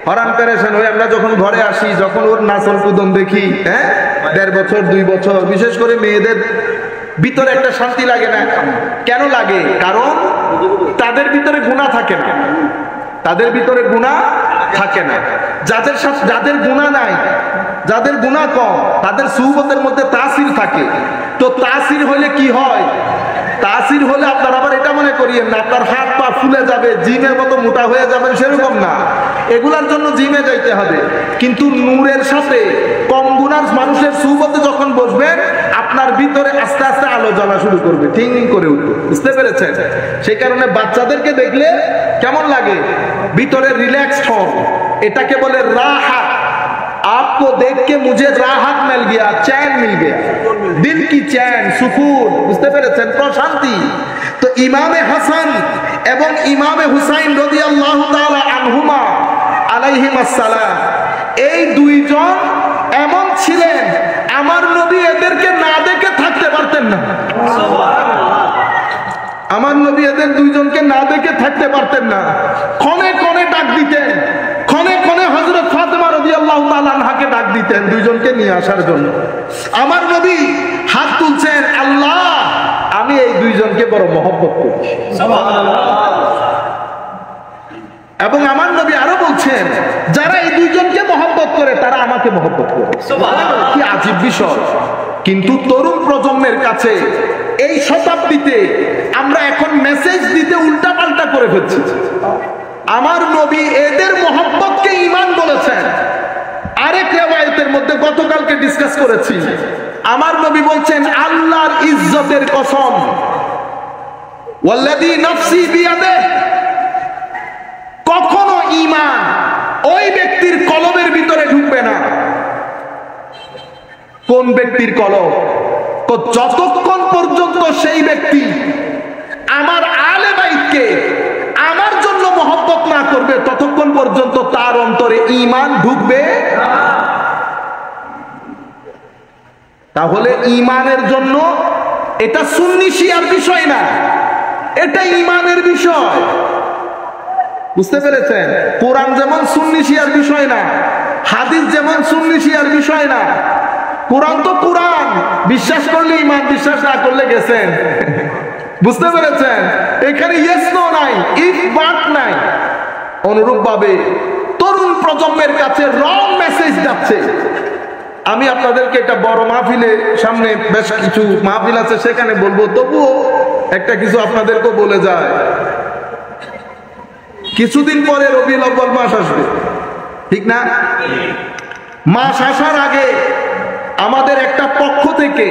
হরান পেরেশান হয়ে আমরা যখন ঘরে আসি, যখন ওর নাচন কুদন দেখি, 1.5 বছর 2 বছর, বিশেষ করে মেয়েদের ভিতরে একটা শান্তি লাগে না? কেন লাগে? কারণ তাদের ভিতরে গুনাহ থাকে না, তাদের ভিতরে গুনাহ থাকে না। যাদের গুনাহ নাই, যাদের গুনাহ কম, তাদের সুহবতের মধ্যে তাসির থাকে। তো তাসির হলে কি হয়? তাসির হলে আপনার আবার এটা মনে করিয়েন না আপনার হাত পা ফুলে যাবে, জিমের মতো মোটা হয়ে যাবেন, সেরকম না। এগুলার জন্য জিমে যাইতে হবে, কিন্তু নূরের সাথে কম গুনার মানুষের সুহবতে যখন বসবেন, আপনার ভিতরে আস্তে আস্তে আলো জ্বলা শুরু করবে, ঠিক করে উঠবে। বুঝতে পেরেছেন? সেই কারণে বাচ্চাদেরকে দেখলে কেমন লাগে? ভিতরে রিল্যাক্সড হন, এটাকে বলে রাহাত। आपको देख के मुझे राहत मिल गया, चैन मिल गया, दिल की चैन, सुकून। বুঝতে পেরেছেন? প্রশান্তি। তো ইমামে হাসান এবং ইমামে হুসাইন রাদিয়াল্লাহু তাআলা আনহুমা আলাইহিমাস সালাম, এই দুইজন এমন ছিলেন, আমার নবী এদেরকে না দেখে থাকতে পারতেন না। আমার নবী এদের দুইজনকে না দেখে থাকতে পারতেন না। ক্ষণে ক্ষণে ডাক দিতেন, ক্ষণে ক্ষণে হযরত ফাতেমা রাদিয়াল্লাহু তাআলা আনহাকে ডাক দিতেন দুইজনকে নিয়ে আসার জন্য। আমার নবী হাত তুলছেন, আল্লাহ আমি এই দুইজনকে বড় মহব্বত করি, সুবহানাল্লাহ। এবং আমার নবী আরো বলছেন, যারা এই দুইজনকে মহব্বত করে তারা আমাকে মহব্বত করে, সুবহানাল্লাহ। কি আজীব বিষয়! কিন্তু তরুণ প্রজন্মের কাছে এই শতাব্দীতে আমরা এখন মেসেজ দিতে উল্টা পাল্টা করে ফেলছি। আমার নবী এদের মহব্বতকে ঈমান বলেছেন, আরেক রিওয়ায়াতের মধ্যে গতকালকে ডিসকাস করেছি, আমার নবী বলছেন আল্লাহর ইজ্জতের কসম, ওয়াল্লাযী নাফসি বিয়াদিহি, কখনো ঈমান ওই ব্যক্তির কলবের ভিতরে ঢুকবে না। কোন ব্যক্তির কলব? তো যতক্ষণ পর্যন্ত সেই ব্যক্তি আমার আলে বাইতকে আমার জন্য মহব্বত না করবে, ততক্ষণ পর্যন্ত তার অন্তরে ঈমান ঢুকবে না। তাহলে ঈমানের জন্য এটা সুন্নি শিয়ার বিষয় না, এটা ঈমানের বিষয়। বুঝতে পেরেছেন? কোরআন যেমন সুন্নি শিয়ার বিষয় না, হাদিস যেমন সুন্নি শিয়ার বিষয় না। কোরআন তো কোরআন, বিশ্বাস করলে ঈমান, বিশ্বাস না করলে গেছেন। বুঝতে পেরেছেন? এখানে ইয়েস নো নাই, ইফ বাট নাই। অনুরূপ ভাবে তরুণ প্রজন্মের কাছে রং মেসেজ যাচ্ছে। আমি আপনাদেরকে এটা বড় মাহফিলে, সামনে বেশ কিছু মাহফিল আছে সেখানে বলবো, তবুও একটা কিছু আপনাদেরকে বলে যায়। কিছুদিন পরে রবিউল আউয়াল মাস আসবে, ঠিক না? মাস আসার আগে আমাদের একটা পক্ষ থেকে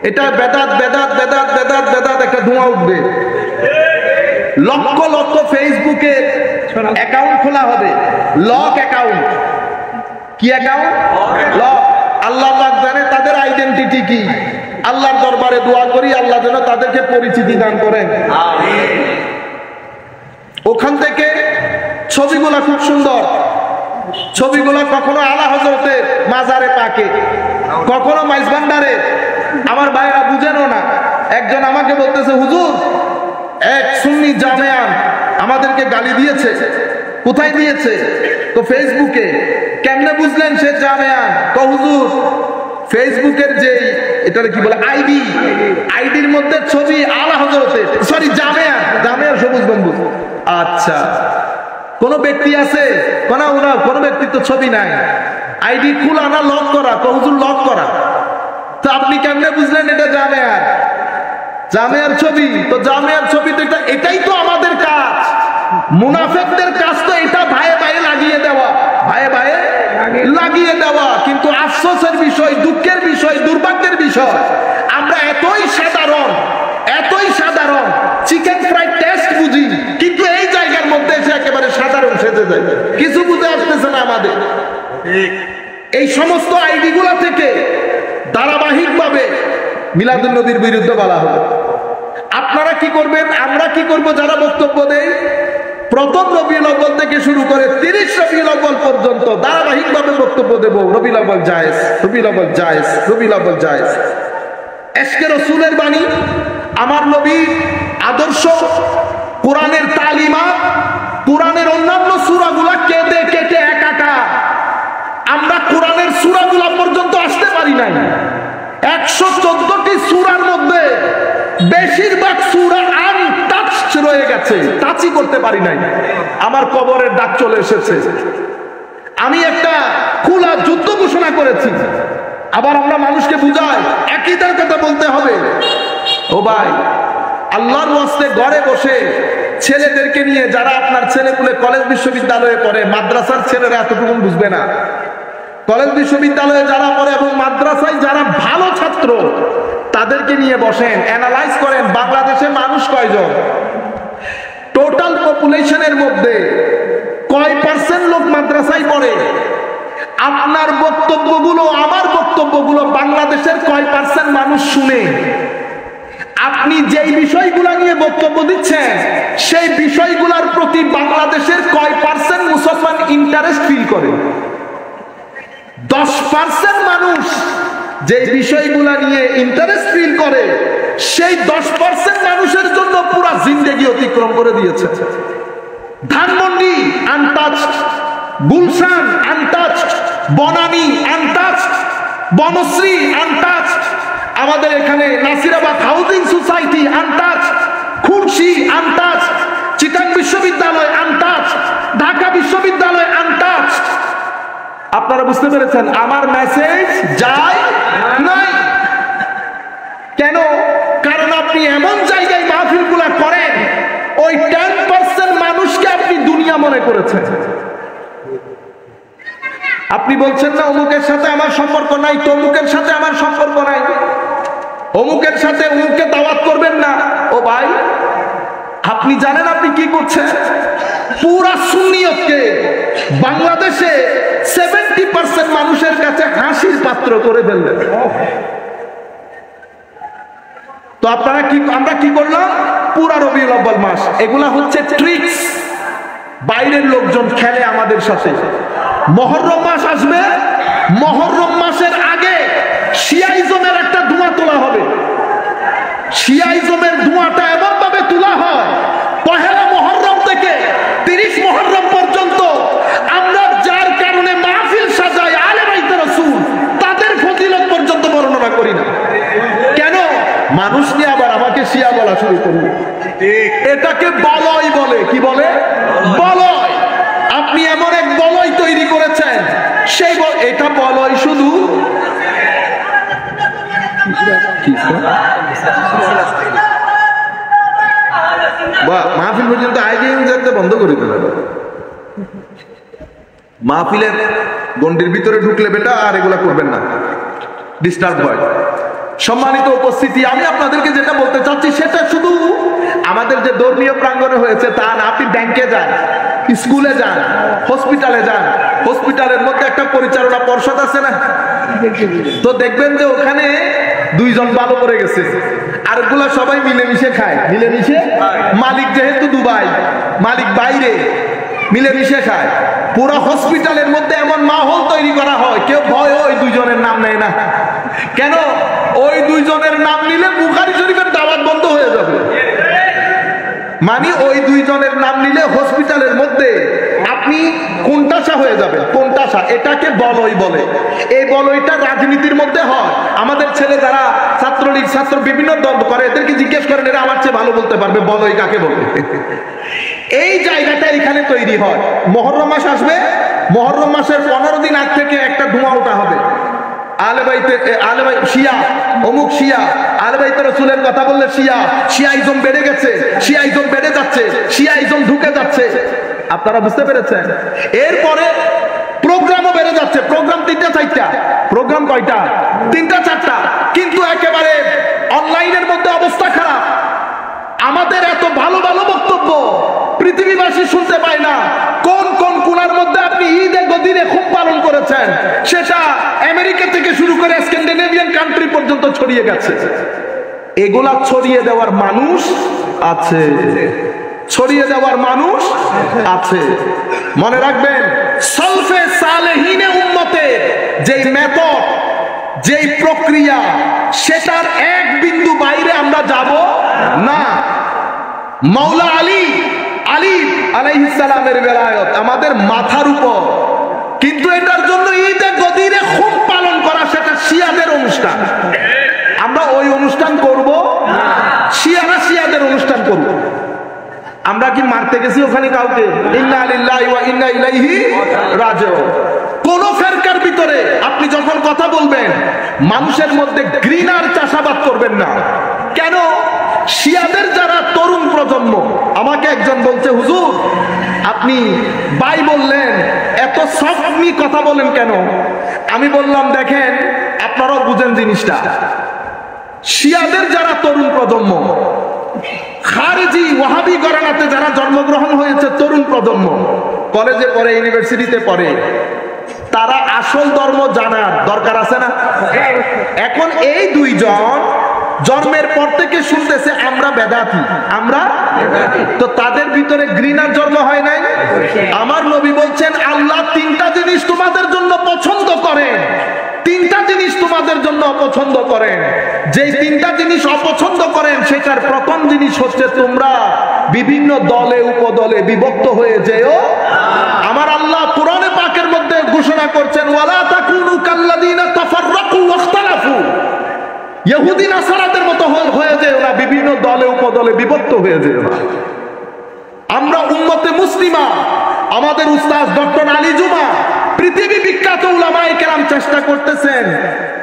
এটা বেদাত বেদাত বেদাত বেদাত বেদাত একটা ধোঁয়া উঠবে। লক্ষ লক্ষ ফেসবুকে অ্যাকাউন্ট খোলা হবে, লক অ্যাকাউন্ট। কি অ্যাকাউন্ট? লক। আল্লাহ পাক জানে তাদের আইডেন্টিটি কি। আল্লাহর দরবারে দোয়া করি আল্লাহ যেন তাদেরকে পরিচিতি দান করেন। আমিন। ওখান থেকে ছবিগুলা খুব সুন্দর, ছবিগুলা কখনো আলা হযরতের মাজারে পাকে, কখনো মাইজ ভান্ডারে। আমার ভাইরা বুঝেনও না। একজন আমাকে বলতেছে, হুজুর এক সুন্নি জামেয়ান আমাদেরকে গালি দিয়েছে। কোথায় দিয়েছে? তো ফেসবুকে। কেমনে বুঝলেন সে জামেয়ান? তো হুজুর ফেসবুকের যে এটার কি বলে আইডির মধ্যে ছবি আলা হযরতের, সরি জামেয়ার সবুজ গম্বুজ। আচ্ছা, কোন ব্যক্তি আছে? কোন ব্যক্তির তো ছবি নাই। আইডি খোলা না লক করা? তো হুজুর লক করা। তো আপনি কেমনে বুঝলেন এটা জামেয়ার ছবি? তো জামেয়ার ছবি তো এটাই তো আমাদের কাজ। মুনাফিকদের কাজ তো এটা ভাইয়ে ভাইয়ে লাগিয়ে দেওয়া, ভাইয়ে ভাইয়ে লাগিয়ে দেওয়া। কিন্তু আফসোসের বিষয়, দুঃখের বিষয়, দুর্ভাগ্যের বিষয়, আমরা এতই সাধারণ চিকেন ফ্রাই টেস্ট বুঝি, কিন্তু এই জায়গার মধ্যে এসে একেবারে সাধারণ সেজে যায়। কিছু বুঝে আসতেছে না আমাদের। এই সমস্ত আইডি গুলা থেকে ধারাবাহিকভাবে মিলাদুন নবীর বিরুদ্ধে বলা হবে। আপনারা কি করবেন? আমরা কি করব? যারা বক্তব্য দেয় প্রথম রবিউল আউয়াল থেকে শুরু করে 30 রবিউল আউয়াল পর্যন্ত ধারাবাহিকভাবে বক্তব্য দেব। রবিউল আউয়াল জায়েজ, রবিউল আউয়াল জায়েজ, রবিউল আউয়াল জায়েজ। এশকে রাসূলের বাণী, আমার নবীর আদর্শ, কোরআনের তালিমাত, কোরআনের অন্যান্য সূরাগুলা কেটে কেটে একাকার। আমরা কোরআনের সূরাগুলা পর্যন্ত আসতে পারি নাই। 114টি সূরার মধ্যে বেশিরভাগ সূরা আনটাচড রয়ে গেছে, টাচই করতে পারি নাই। আমার কবরের ডাক চলে এসেছে। আমি একটা খোলা যুদ্ধ ঘোষণা করেছি। আবার আমরা মানুষকে বুঝাই আকীদার কথা বলতে হবে। ও ভাই, আল্লাহর ওয়াস্তে ঘরে বসে ছেলেদেরকে নিয়ে, যারা আপনার ছেলেপুলে কলেজ বিশ্ববিদ্যালয়ে পড়ে, মাদ্রাসার ছেলেরা এতটুকু বুঝবে না। কলেজ বিশ্ববিদ্যালয়ে যারা পড়ে এবং মাদ্রাসায় যারা ভালো ছাত্র, তাদেরকে নিয়ে বসেন, অ্যানালাইজ করেন বাংলাদেশে মানুষ কয়জন, টোটাল পপুলেশনের মধ্যে কয় পার্সেন্ট লোক মাদ্রাসায় পড়ে। আপনার বক্তব্যগুলো, আমার বক্তব্যগুলো বাংলাদেশের কয় পার্সেন্ট মানুষ শুনে। আপনি যেই বিষয়গুলো নিয়ে বক্তব্য দিচ্ছেন, সেই বিষয়গুলোর প্রতি বাংলাদেশের কয় পার্সেন্ট মুসলমান ইন্টারেস্ট ফিল করে? 10% মানুষ যে বিষয়গুলো নিয়ে ইন্টারেস্ট ফিল করে, সেই 10% মানুষের জন্য পুরো জিন্দেগি অতিক্রম করে দিয়েছে। Dhanmondi untouched, Gulshan untouched, Banani untouched, Banasree untouched, আমাদের এখানে Nasirabad housing society untouched, Khulshi untouched, Chittagong বিশ্ববিদ্যালয় আনটাচড, ঢাকা বিশ্ববিদ্যালয় আনটাচড। আপনারা বুঝতে পেরেছেন আমার মেসেজ যায় নাই কেন? কারণ আপনি এমন জায়গায় মাহফিলগুলো করেন, ওই 10% মানুষকে আপনি দুনিয়া মনে করেছেন। আপনি বলছেন না অমুকের সাথে আমার সম্পর্ক নাই, তমুকের সাথে আমার সম্পর্ক নাই, অমুকের সাথে অমুককে দাওয়াত করবেন না। ও ভাই, আপনি জানেন আপনি কি করছেন? পুরা সুন্নিয়তকে বাংলাদেশে 70% মানুষের কাছে হাসির পাত্র করে ফেললেন। তো আপনারা কি, আমরা কি করলাম? পুরা রবিউল আউয়াল মাস, এগুলা হচ্ছে ট্রিক্স, বাইরের লোকজন খেলে আমাদের সাথে। মুহররম মাস আসবে, মুহররম মাসের আগে শিয়াইজমের একটা ধোঁয়া তোলা হবে। শিয়াইজমের ধোঁয়াটা এমন ভাবে তোলা হয়, পহেলা মুহররম থেকে 30 মুহররম পর্যন্ত আমরা যার কারণে মাহফিল সাজাই আলে বাইতে রাসূল, তাদের ফজিলত পর্যন্ত বর্ণনা করি না। কেন? মানুষ নিয়ে আবার আমাকে শিয়া বলা শুরু করবে। এটাকে বলয় বলে। কি বলে? বলয়। আপনি এমন এক বলয় তৈরি করেছেন, সেই এটা বলয় শুধু মাহফিল পর্যন্ত আইডিয়া বন্ধ করে দিলেন। মাহফিলের গন্ডির ভিতরে ঢুকলে বেটা আর এগুলা করবেন না, ডিস্টার্ব হয়। সম্মানিত উপস্থিতি, আমি আপনাদেরকে যেটা বলতে চাচ্ছি সেটা শুধু আমাদের যে ধর্মীয় প্রাঙ্গণে হয়েছে তা না। আপনি ব্যাংকে যান, স্কুলে যান, হসপিটালে যান, হসপিটালের মধ্যে একটা পরিচালনা পর্ষদ আছে না, তো দেখবেন যে ওখানে 2 জন ভালো করে গেছে, আরেকগুলা সবাই মিলেমিশে খায়। মিলেমিশে, মালিক যেহেতু দুবাই, মালিক বাইরে, মিলেমিশে খায়। পুরো হসপিটালের মধ্যে এমন মাহৌল তৈরি করা হয়, কেউ ভয় ওই 2 জনের নাম নেয় না। কেন? ওই 2 জনের নাম নিলে বুখারী শরীফের দাওয়াত বন্ধ হয়ে যাবে। মানে ওই 2 জনের নাম নিলে হসপিটালের মধ্যে আপনি কোনটাসা হয়ে যাবেন। কোনটাসা, এটাকে বলয় বলে। এই বলয়টা রাজনীতির মধ্যে হয়। আমাদের ছেলে যারা ছাত্রলীগ, ছাত্র বিভিন্ন দল করে, এদেরকে জিজ্ঞেস করেন, এরা আমার চেয়ে ভালো বলতে পারবে বলয় কাকে বলে। এই জায়গাটা এখানে তৈরি হয়। মুহররম মাস আসবে, মুহররম মাসের 15 দিন আগ থেকে একটা ধোঁয়া ওঠা হবে। আলে বাইতে, আলে বাইত শিয়া, অমুক শিয়া, আলে বাইতে রাসূলের কথা বললে শিয়া, শিয়াইজম বেড়ে গেছে, শিয়াইজম বেড়ে যাচ্ছে, শিয়াইজম ঢুকে যাচ্ছে। আপনারা বুঝতে পেরেছেন? এরপরে প্রোগ্রামও বেড়ে যাচ্ছে। প্রোগ্রাম 3টা 4টা, প্রোগ্রাম কয়টা? 3টা 4টা। কিন্তু একেবারে অনলাইনের মধ্যে অবস্থা খারাপ। আমাদের এত ভালো ভালো বক্তব্য পৃথিবীবাসী শুনতে পায় না। কোন কোন কোণার মধ্যে আপনি ঈদে গদিরে খুব পালন করেছেন, সেটা আমেরিকা থেকে শুরু করে স্ক্যান্ডিনেভিয়ান কান্ট্রি পর্যন্ত ছড়িয়ে গেছে। এগুলা ছড়িয়ে দেওয়ার মানুষ আছে, ছড়িয়ে দেওয়ার মানুষ আছে। মনে রাখবেন, সলফে সালেহিনে উম্মতের যেই মেথড, যেই প্রক্রিয়া, সেটার এক বিন্দু বাইরে আমরা যাব না। মাওলা আলী আলাইহিস সালামের বেলায়েত আমাদের মাথার উপর, কিন্তু এটার জন্য ঈদে গদিরে খুব পালন করা সেটা শিয়াদের অনুষ্ঠান। আমরা ওই অনুষ্ঠান করব না, শিয়ারা শিয়াদের অনুষ্ঠান করব। আমরা কি মারতে গেছি ওখানে কাউকে? ইন্না লিল্লাহি ওয়া ইন্না ইলাইহি রাজিউন। কোন ফেরকার ভিতরে আপনি যখন কথা বলবেন, মানুষের মধ্যে ঘৃণার চাষাবাদ করবেন না। কেন? শিয়াদের যারা তরুণ প্রজন্ম, আমাকে একজন বলছে, হুজুর আপনি বাই বললেন, এত সফটলি কথা বলেন কেন? আমি বললাম, দেখেন আপনারাও বুঝেন জিনিসটা। শিয়াদের যারা তরুণ প্রজন্ম, খারেজি ওয়াহাবি ঘরানাতে যারা জন্মগ্রহণ হয়েছে, তরুণ প্রজন্ম, কলেজে পড়ে, ইউনিভার্সিটিতে পড়ে, তারা আসল ধর্ম জানার দরকার আছে না? এখন এই 2 জন জন্মের পর থেকে শুনতেছে আমরা বেদাতি, আমরা তো তাদের ভিতরে ঘৃণার জন্ম হয় নাই? আমার নবী বলছেন, আল্লাহ 3টা জিনিস তোমাদের জন্য পছন্দ করেন, 3টা জিনিস তোমাদের জন্য অপছন্দ করেন। যেই 3টা জিনিস অপছন্দ করেন, সেটার প্রথম জিনিস হচ্ছে তোমরা বিভিন্ন দলে উপদলে বিভক্ত হয়ে যেও। আমার আল্লাহ কোরআনে পাকের মধ্যে ঘোষণা করছেন, ওয়ালা তাকুনু কাল্লাযিনা তাফাররাকু ওয়াখতালাফু। ইহুদি নাসারাদের মতো হয়ে যেও না, বিভিন্ন দলে উপদলে বিভক্ত হয়ে যেও না। আমরা উম্মতে মুসলিমা, আমাদের উস্তাদ ডক্টর আলী জুমা, পৃথিবী বিখ্যাত উলামায়ে কেরাম চেষ্টা করতেছেন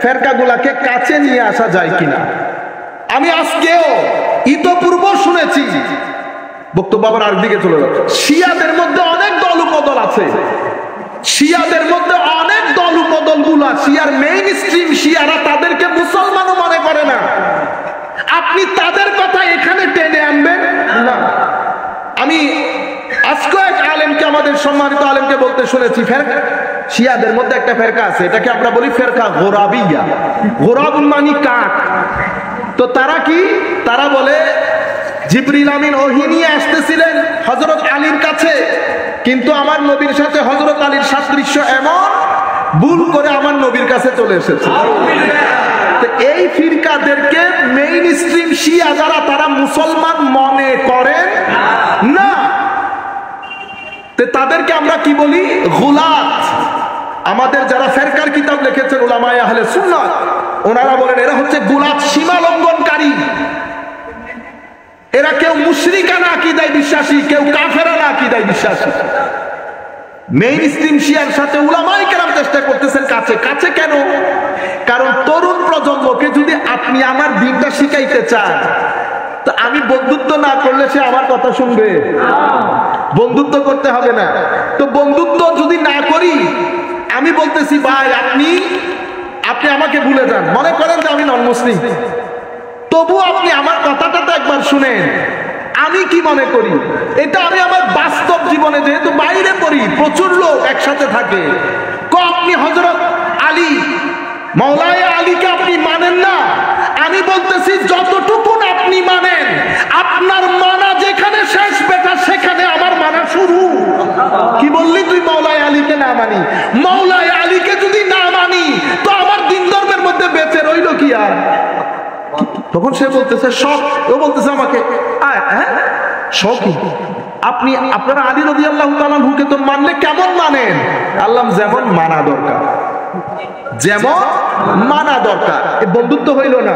ফেরকাগুলাকে কাছে নিয়ে আসা যায় কিনা। আমি আজকেও ইতপূর্ব শুনেছি, বক্তব্য আবার আরেকদিকে চলে যাচ্ছে, শিয়াদের মধ্যে অনেক দল উপদল আছে। শিয়াদের মধ্যে অনেক দল উপদলগুলা, শিয়ার মেইন স্ট্রিম শিয়ারা তাদেরকে মুসলমানও মনে করে না। আপনি তাদের কথা এখানে টেনে আনবেন না। আমি আজকে এক আলেমকে, আমাদের সম্মানিত আলেমকে বলতে শুনেছি, শিয়াদের মধ্যে একটা ফেরকা আছে, এটাকে আমরা বলি ফেরকা গোরাবিয়া। গোরাবুল মানি কাক। তো তারা কি, তারা বলে জিবরিল আমিন ওহী নিয়ে আসতেছিলেন হযরত আলীর কাছে, কিন্তু আমার নবীর সাথে হযরত আলীর সাদৃশ্য এমন, ভুল করে আমার নবীর কাছে চলে এসেছে। এই ফিরকাদেরকে মেইন স্ট্রিম শিয়া যারা, তারা মুসলমান মনে করেন না। তাদেরকে আমরা কি বলি? গুলাত। আমাদের যারা ফেরকার কিতাব লিখেছেন উলামায়ে আহলে সুন্নাত, ওনারা বলেন এরা হচ্ছে গুলাত, সীমা লঙ্ঘনকারী। এরা কেউ মুশরিকানা আকীদায় বিশ্বাসী, কেউ কাফেরানা আকীদায় বিশ্বাসী। মেইন স্ট্রিম শিয়ার সাথে উলামায়ে কেরাম চেষ্টা করতেছেন কাছে কাছে। কেন? কারণ তরুণ প্রজন্মকে যদি আপনি আমার দ্বীনটা শিখাইতে চান, তো আমি বন্ধুত্ব না করলে সে আমার কথা শুনবে? বন্ধুত্ব করতে হবে না। তো বন্ধুত্ব যদি না করি, আমি বলতেছি ভাই আপনি আমাকে ভুলে যান, মনে করেন যে আমি নন মুসলিম, তবু আপনি আমার কথাটা তো একবার শুনেন। আমি কি মনে করি, এটা আমি আমার বাস্তব জীবনে, যেহেতু বাইরে পড়ি, প্রচুর লোক একসাথে থাকে। আপনি হযরত আলী, মাওলানা আলীকে আপনি মানেন না। আমি বলতেছি যতটুকুন আপনি মানেন, আপনার মানা যেখানে শেষ বেটা, সেখানে আমার মানা শুরু। কি বললি তুই মাওলানা আলীকে না মানি? মাওলানা আলীকে যদি না মানি, তো আমার দ্বীন ধর্মের মধ্যে বেঁচে রইল কি আর? তখন সে বলতেছে সব, ও বলতেছে আমাকে আপনারা আলী রাদিয়াল্লাহু তাআলা আনহুকে তো মানলে কেমন মানেন? আল্লাহ যেমন মানা দরকার, যেমন মানা দরকার। এ বন্ধুত্ব হইল না।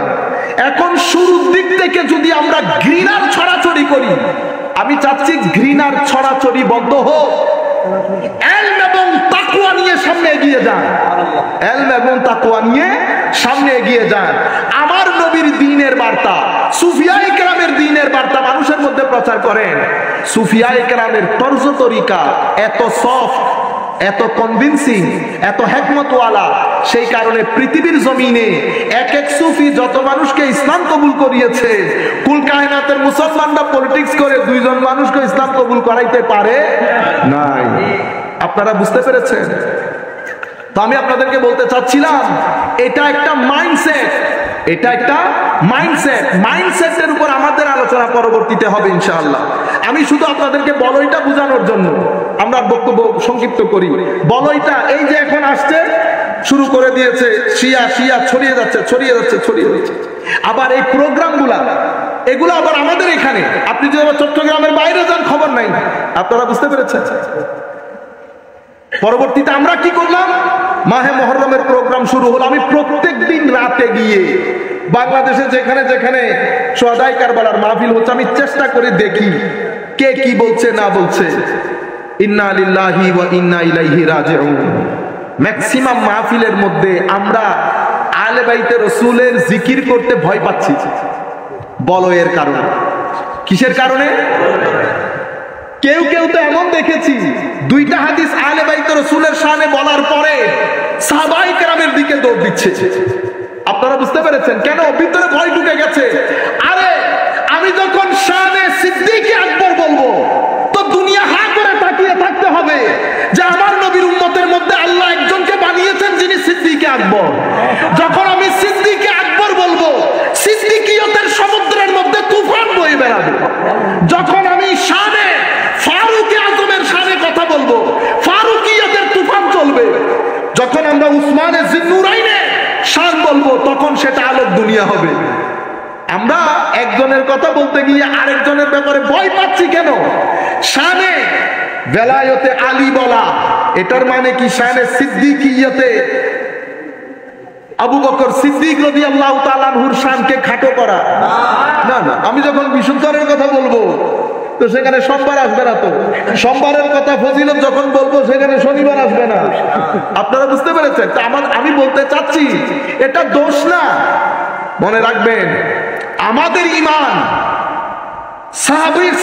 এখন শুরুর দিক থেকে যদি আমরা ঘৃণার ছড়াছড়ি করি, আমি চাচ্ছি ঘৃণার ছড়াছড়ি বন্ধ হোক। ইলম এবং তাকওয়া নিয়ে সামনে এগিয়ে যান। ইলম এবং তাকওয়া নিয়ে সামনে এগিয়ে যান। আমার নবীর দ্বীনের বার্তা, সুফিয়ায়ে কেরামের দ্বীনের বার্তা মানুষের মধ্যে প্রচার করেন। সুফিয়ায়ে কেরামের তর্জ তরিকা এত সফট, এত কনভিন্সিং, এত হিকমতওয়ালা, সেই কারণে পৃথিবীর জমিনে এক এক সুফি যত মানুষকে ইসলাম কবুল করিয়েছে, কুল কায়নাতের মুসলমানরা পলিটিক্স করে দুইজন মানুষকে ইসলাম কবুল করাইতে পারে নাই। আপনারা বুঝতে পেরেছেন? তো আমি আপনাদেরকে বলতে চাচ্ছিলাম, এটা একটা মাইন্ডসেট, এটা একটা মাইন্ডসেট। মাইন্ডসেটের উপর আমাদের আলোচনা পরবর্তীতে হবে ইনশাআল্লাহ। আমি শুধু আপনাদেরকে বলয়টা বোঝানোর জন্য আমরা বক্তব্য সংক্ষিপ্ত করি। বলয়টা এই যে এখন আসছে, শুরু করে দিয়েছে, শিয়া শিয়া ছড়িয়ে যাচ্ছে ছড়িয়ে যাচ্ছে ছড়িয়ে যাচ্ছে। আবার এই প্রোগ্রামগুলা, এগুলো আবার আমাদের এখানে, আপনি যদি আবার চট্টগ্রামের বাইরে যান খবর নাই। আপনারা বুঝতে পেরেছেন? পরবর্তীতে আমরা কি করলাম, মাহে মুহররমের প্রোগ্রাম শুরু হলো। আমি প্রত্যেক দিন রাতে গিয়ে বাংলাদেশে যেখানে যেখানে শুহাদায়ে কারবালার মাহফিল হচ্ছে, আমি চেষ্টা করে দেখি কে কি বলছে না বলছে। ইন্না লিল্লাহি ওয়া ইন্না ইলাইহি রাজিউন। ম্যাক্সিমাম মাহফিলের মধ্যে আমরা আহলে বাইতে রাসূলের জিকির করতে ভয় পাচ্ছি। বলয়ের কারণে। কিসের কারণে? কেউ কেউ তো এমন দেখেছি, দুইটা হাদিস আহলে বাইত রাসূলের শানে বলার পরে সাহাবায়ে কেরামের দিকে দৌড় দিচ্ছে। আপনারা বুঝতে পেরেছেন কেন? ভিতরে ভয় ঢুকে গেছে। আরে আমি যখন শানে সিদ্দিক আকবর বলবো, তো দুনিয়া হা করে তাকিয়ে থাকতে হবে যে আমার নবীর উম্মতের মধ্যে আল্লাহ একজনকে বানিয়েছেন যিনি সিদ্দিক আকবর। যখন আমি সিদ্দিক আকবর বলবো, সিদ্দিকিয়তের সমুদ্রের মধ্যে তুফান বয়ে বেড়াবে। যখন আমি শানে ফারুক আজমের শানে কথা বলবো, ফারুকিয়তের তুফান চলবে। যখন আমরা উসমানে জিন্নুরাইনে শান বলবো, তখন সেটা আলোক দুনিয়া হবে। আমরা একজনের কথা বলতে গিয়ে আরেকজনের ব্যাপারে ভয় পাচ্ছি কেন? শানে বেলায়েতে আলী বলা, এটার মানে কি শানে সিদ্দিকিয়তে আবু বকর সিদ্দিক রাদিয়াল্লাহু তাআলা আনহুর শানকে খাটো করা? না না। আমি যখন বিশুদ্ধের কথা বলবো, তো সেখানে সোমবার আসবে না। তো সোমবারের কথা ফজিলত যখন বলবো, সেখানে শনিবার আসবে না। আপনারা বুঝতে পেরেছেন? আমি বলতে চাচ্ছি এটা দোষ না। মনে রাখবেন, আমাদের ঈমান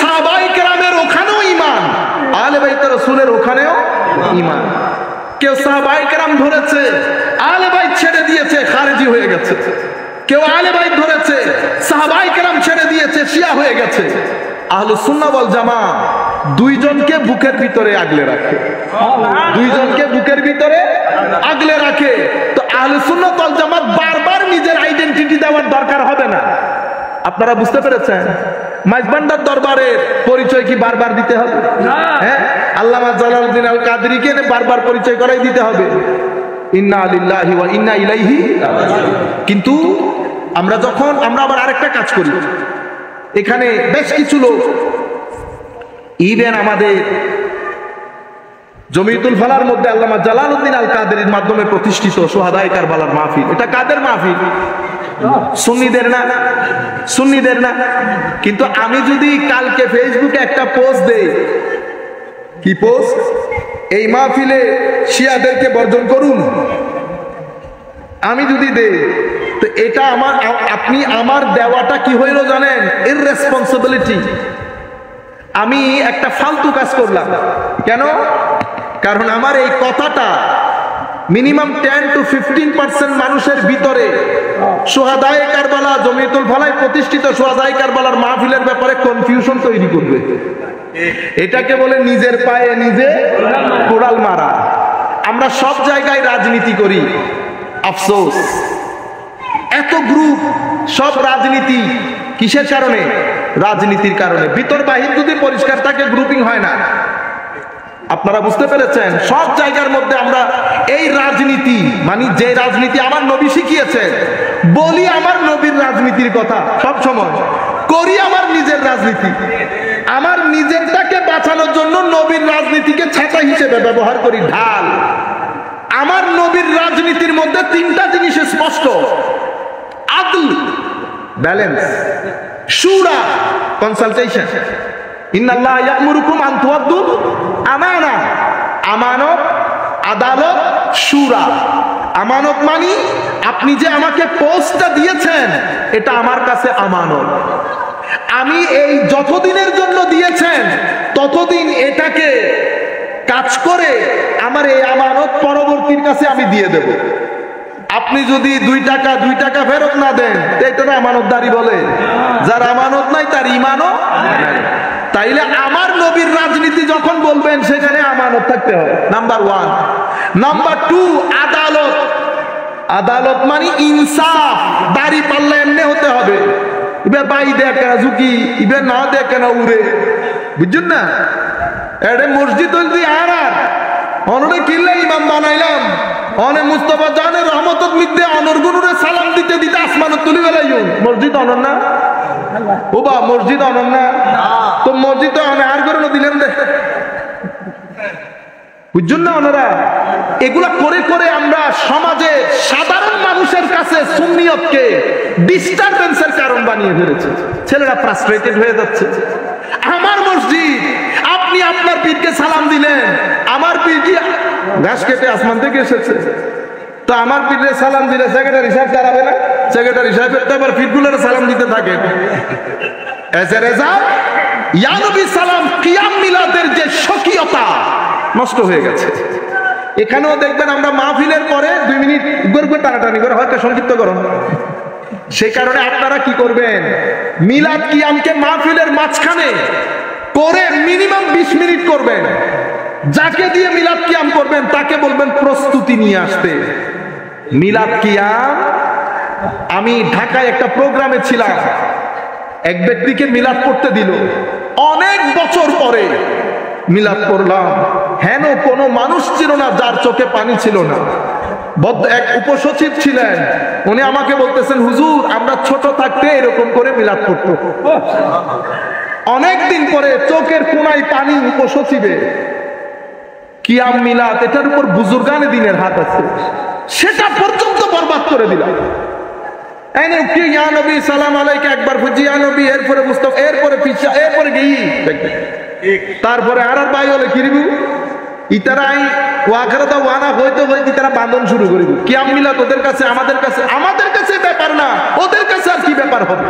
সাহাবায়ে কেরামের ওখানেও ঈমান, আহলে বাইত রাসূলের ওখানেও ঈমান। কেউ সাহাবায়ে কেরাম ধরেছে, আহলে বাইত ছেড়ে দিয়েছে, খারেজি হয়ে গেছে। কেউ আহলে বাইত ধরেছে, সাহাবায়ে কেরাম ছেড়ে দিয়েছে, শিয়া হয়ে গেছে। আহলুস সুন্নাহ ওয়াল জামাত দুইজনকে বুকের ভিতরে আগলে রাখে, দুইজনকে বুকের ভিতরে আগলে রাখে। তো আহলুস সুন্নাহ ওয়াল জামাত বারবার নিজের আইডেন্টিটি দেওয়ার দরকার হবে না। আপনারা বুঝতে পেরেছেন? মাইজবান্ডার দরবারের পরিচয় কি বারবার দিতে হবে? হ্যাঁ, আল্লামা জালালউদ্দিন আল কাদরিকে বারবার পরিচয় করাই দিতে হবে, ইন্না লিল্লাহি ওয়া ইন্না ইলাইহি রাজিউন। কিন্তু আমরা আবার আরেকটা কাজ করি, এখানে বেশ কিছু লোক ইভেন আমাদের জমিয়তুল ফালার মধ্যে আল্লামা জালালউদ্দিন আল কাদরির মাধ্যমে প্রতিষ্ঠিত শুহাদায়ে কারবালার মাহফিল, এটা কাদের মাহফিল? সুন্নিদের না, সুন্নিদের না। কিন্তু আমি যদি কালকে ফেসবুকে একটা পোস্ট দেই, কি পোস্ট? এই মাহফিলে শিয়াদেরকে বর্জন করুন, আমি যদি দেই, তো এটা আপনি আমার দেওয়াটা কি হইল জানেন? ইররেসপন্সিবিলিটি। আমি একটা ফালতু কাজ করলাম। কেন? কারণ আমার এই কথাটা মিনিমাম 10 to 15% মানুষের ভিতরে শুহাদায়ে কারবালা, জমিয়তুল ফালায় প্রতিষ্ঠিত শুহাদায়ে কারবালার মাহফিলের ব্যাপারে কনফিউশন তৈরি করবে। এটাকে বলে নিজের পায়ে নিজে কোড়াল মারা। আমরা সব জায়গায় রাজনীতি করি, আফসোস এত গ্রুপ, সব রাজনীতি কিসের কারণে? রাজনীতির কারণে। ভিতর বাহির যদি পরিষ্কার থাকে গ্রুপিং হয় না। আপনারা বুঝতে পেরেছেন? সব জায়গার মধ্যে আমরা এই রাজনীতি, মানে যে রাজনীতি আমার নবী শিখিয়েছেন, বলি আমার নবীর রাজনীতির কথা সব সময়, করি আমার নিজের রাজনীতি। আমার নিজেরটাকে বাঁচানোর জন্য নবীর রাজনীতিকে ছাতা হিসেবে ব্যবহার করি, ঢাল। আমার নবীর রাজনীতির মধ্যে তিনটা জিনিস স্পষ্ট: আদল, ব্যালেন্স; শুরা, কনসালটেশন; ইন্নাল্লাহ ইয়া'মুরুকুম আন তুআদ্দু আমানা, আমানত, আদালত, শুরা। আমানত মানে আপনি যে আমাকে পোস্টটা দিয়েছেন, এটা আমার কাছে আমানত। আমি এই যতদিনের জন্য দিয়েছেন ততদিন এটাকে কাজ করে আমার এই আমানত পরবর্তীর কাছে আমি দিয়ে দেব। আপনি যদি 2 টাকা ফেরত না দেন, এটা আমানতদারি বলে। যার আমানত নাই তার ঈমানও নাই। তাইলে আমার নবীর রাজনীতি যখন বলবেন, সেখানে আমানত থাকতে হবে, নাম্বার 1। নাম্বার 2, আদালত। আদালত মানে ইনসাফ। দাড়ি পাল্লা এমনি হতে হবে, এবার বাই দেখ কেন ঝুঁকি, এবার না দেখ কেন উড়ে, বুঝছেন না? এটা মসজিদ হইতে আর অনরে কিনলে ইমাম বানাইলাম, অনে মুস্তফা জানের রহমতত মিদ্দে অনর গুনুরে সালাম দিতে দিতে আসমানত তুলি বেলাইও। মসজিদ অনর না? ও বা মসজিদ অনর না? তো মসজিদ অনে আর করে দিলেন দে, বুঝছেন না? ওনারা এগুলা করে করে আমরা সমাজে সাধারণ মানুষের কাছে সুন্নিয়তকে ডিস্টারবেন্সের কারণ বানিয়ে ফেলেছি। ছেলেরা ফ্রাস্ট্রেটেড হয়ে যাচ্ছে। আমার মসজিদ, আপনি আপনার পীরকে সালাম দিলেন, আমার পীর কি ঘাস কেটে আসমান থেকে এসেছে? তো আমার পীরে সালাম দিলে সেক্রেটারি সাহেব দাঁড়াবে না? সেক্রেটারি সাহেবের তো আবার পীরগুলোর সালাম দিতে থাকেন। এজ এ রেজাল্ট ইয়া নবী সালাম কিয়াম মিলাদের যে স্বকীয়তা নষ্ট হয়ে গেছে। এখানেও দেখবেন আমরা মাহফিলের পরে 2 মিনিট গড়গড় টানাটানি করে হয়তো সংক্ষিপ্ত করুন। সেই কারণে আপনারা কি করবেন? মিলাদ কিয়ামকে মাহফিলের মাঝখানে করে মিনিমাম 20 মিনিট করবেন। যাকে দিয়ে মিলাদ কিয়াম করবেন তাকে বলবেন প্রস্তুতি নিয়ে আসতে। মিলাদ কিয়াম, আমি ঢাকায় একটা প্রোগ্রামে ছিলাম, এক ব্যক্তিকে মিলাদ পড়তে দিল। অনেক বছর পরে মিলাদ পড়লাম, হেন কোনো মানুষ ছিল না যার চোখে পানি ছিল না। এক উপসচিব ছিলেন, উনি আমাকে বলতেছেন, হুজুর আমরা ছোট থাকতে এরকম করে মিলাদ পড়তো। অনেকদিন পরে চোখের কোনায় পানি উপসচিবে। কিয়াম মিলাদ, এটার উপর বুজুর্গানে দিনের হাত আছে, সেটা পর্যন্ত বরবাদ করে দিলাম। ইয়া নবী সালাম আলাইকা একবার ফুজি, ইয়া নবী, এরপরে মুস্তাফা, এরপরে পিছা, এরপরে গিয়ে তারপরে আর ভাই হলে কিরিবু ইতারাই ওয়াখারাতা ওয়ানা হইতে হইতে তারা বাঁধন শুরু করিব। কিয়াম মিলাদ ওদের কাছে, আমাদের কাছে ব্যাপার না, ওদের কাছে আর কি ব্যাপার হবে?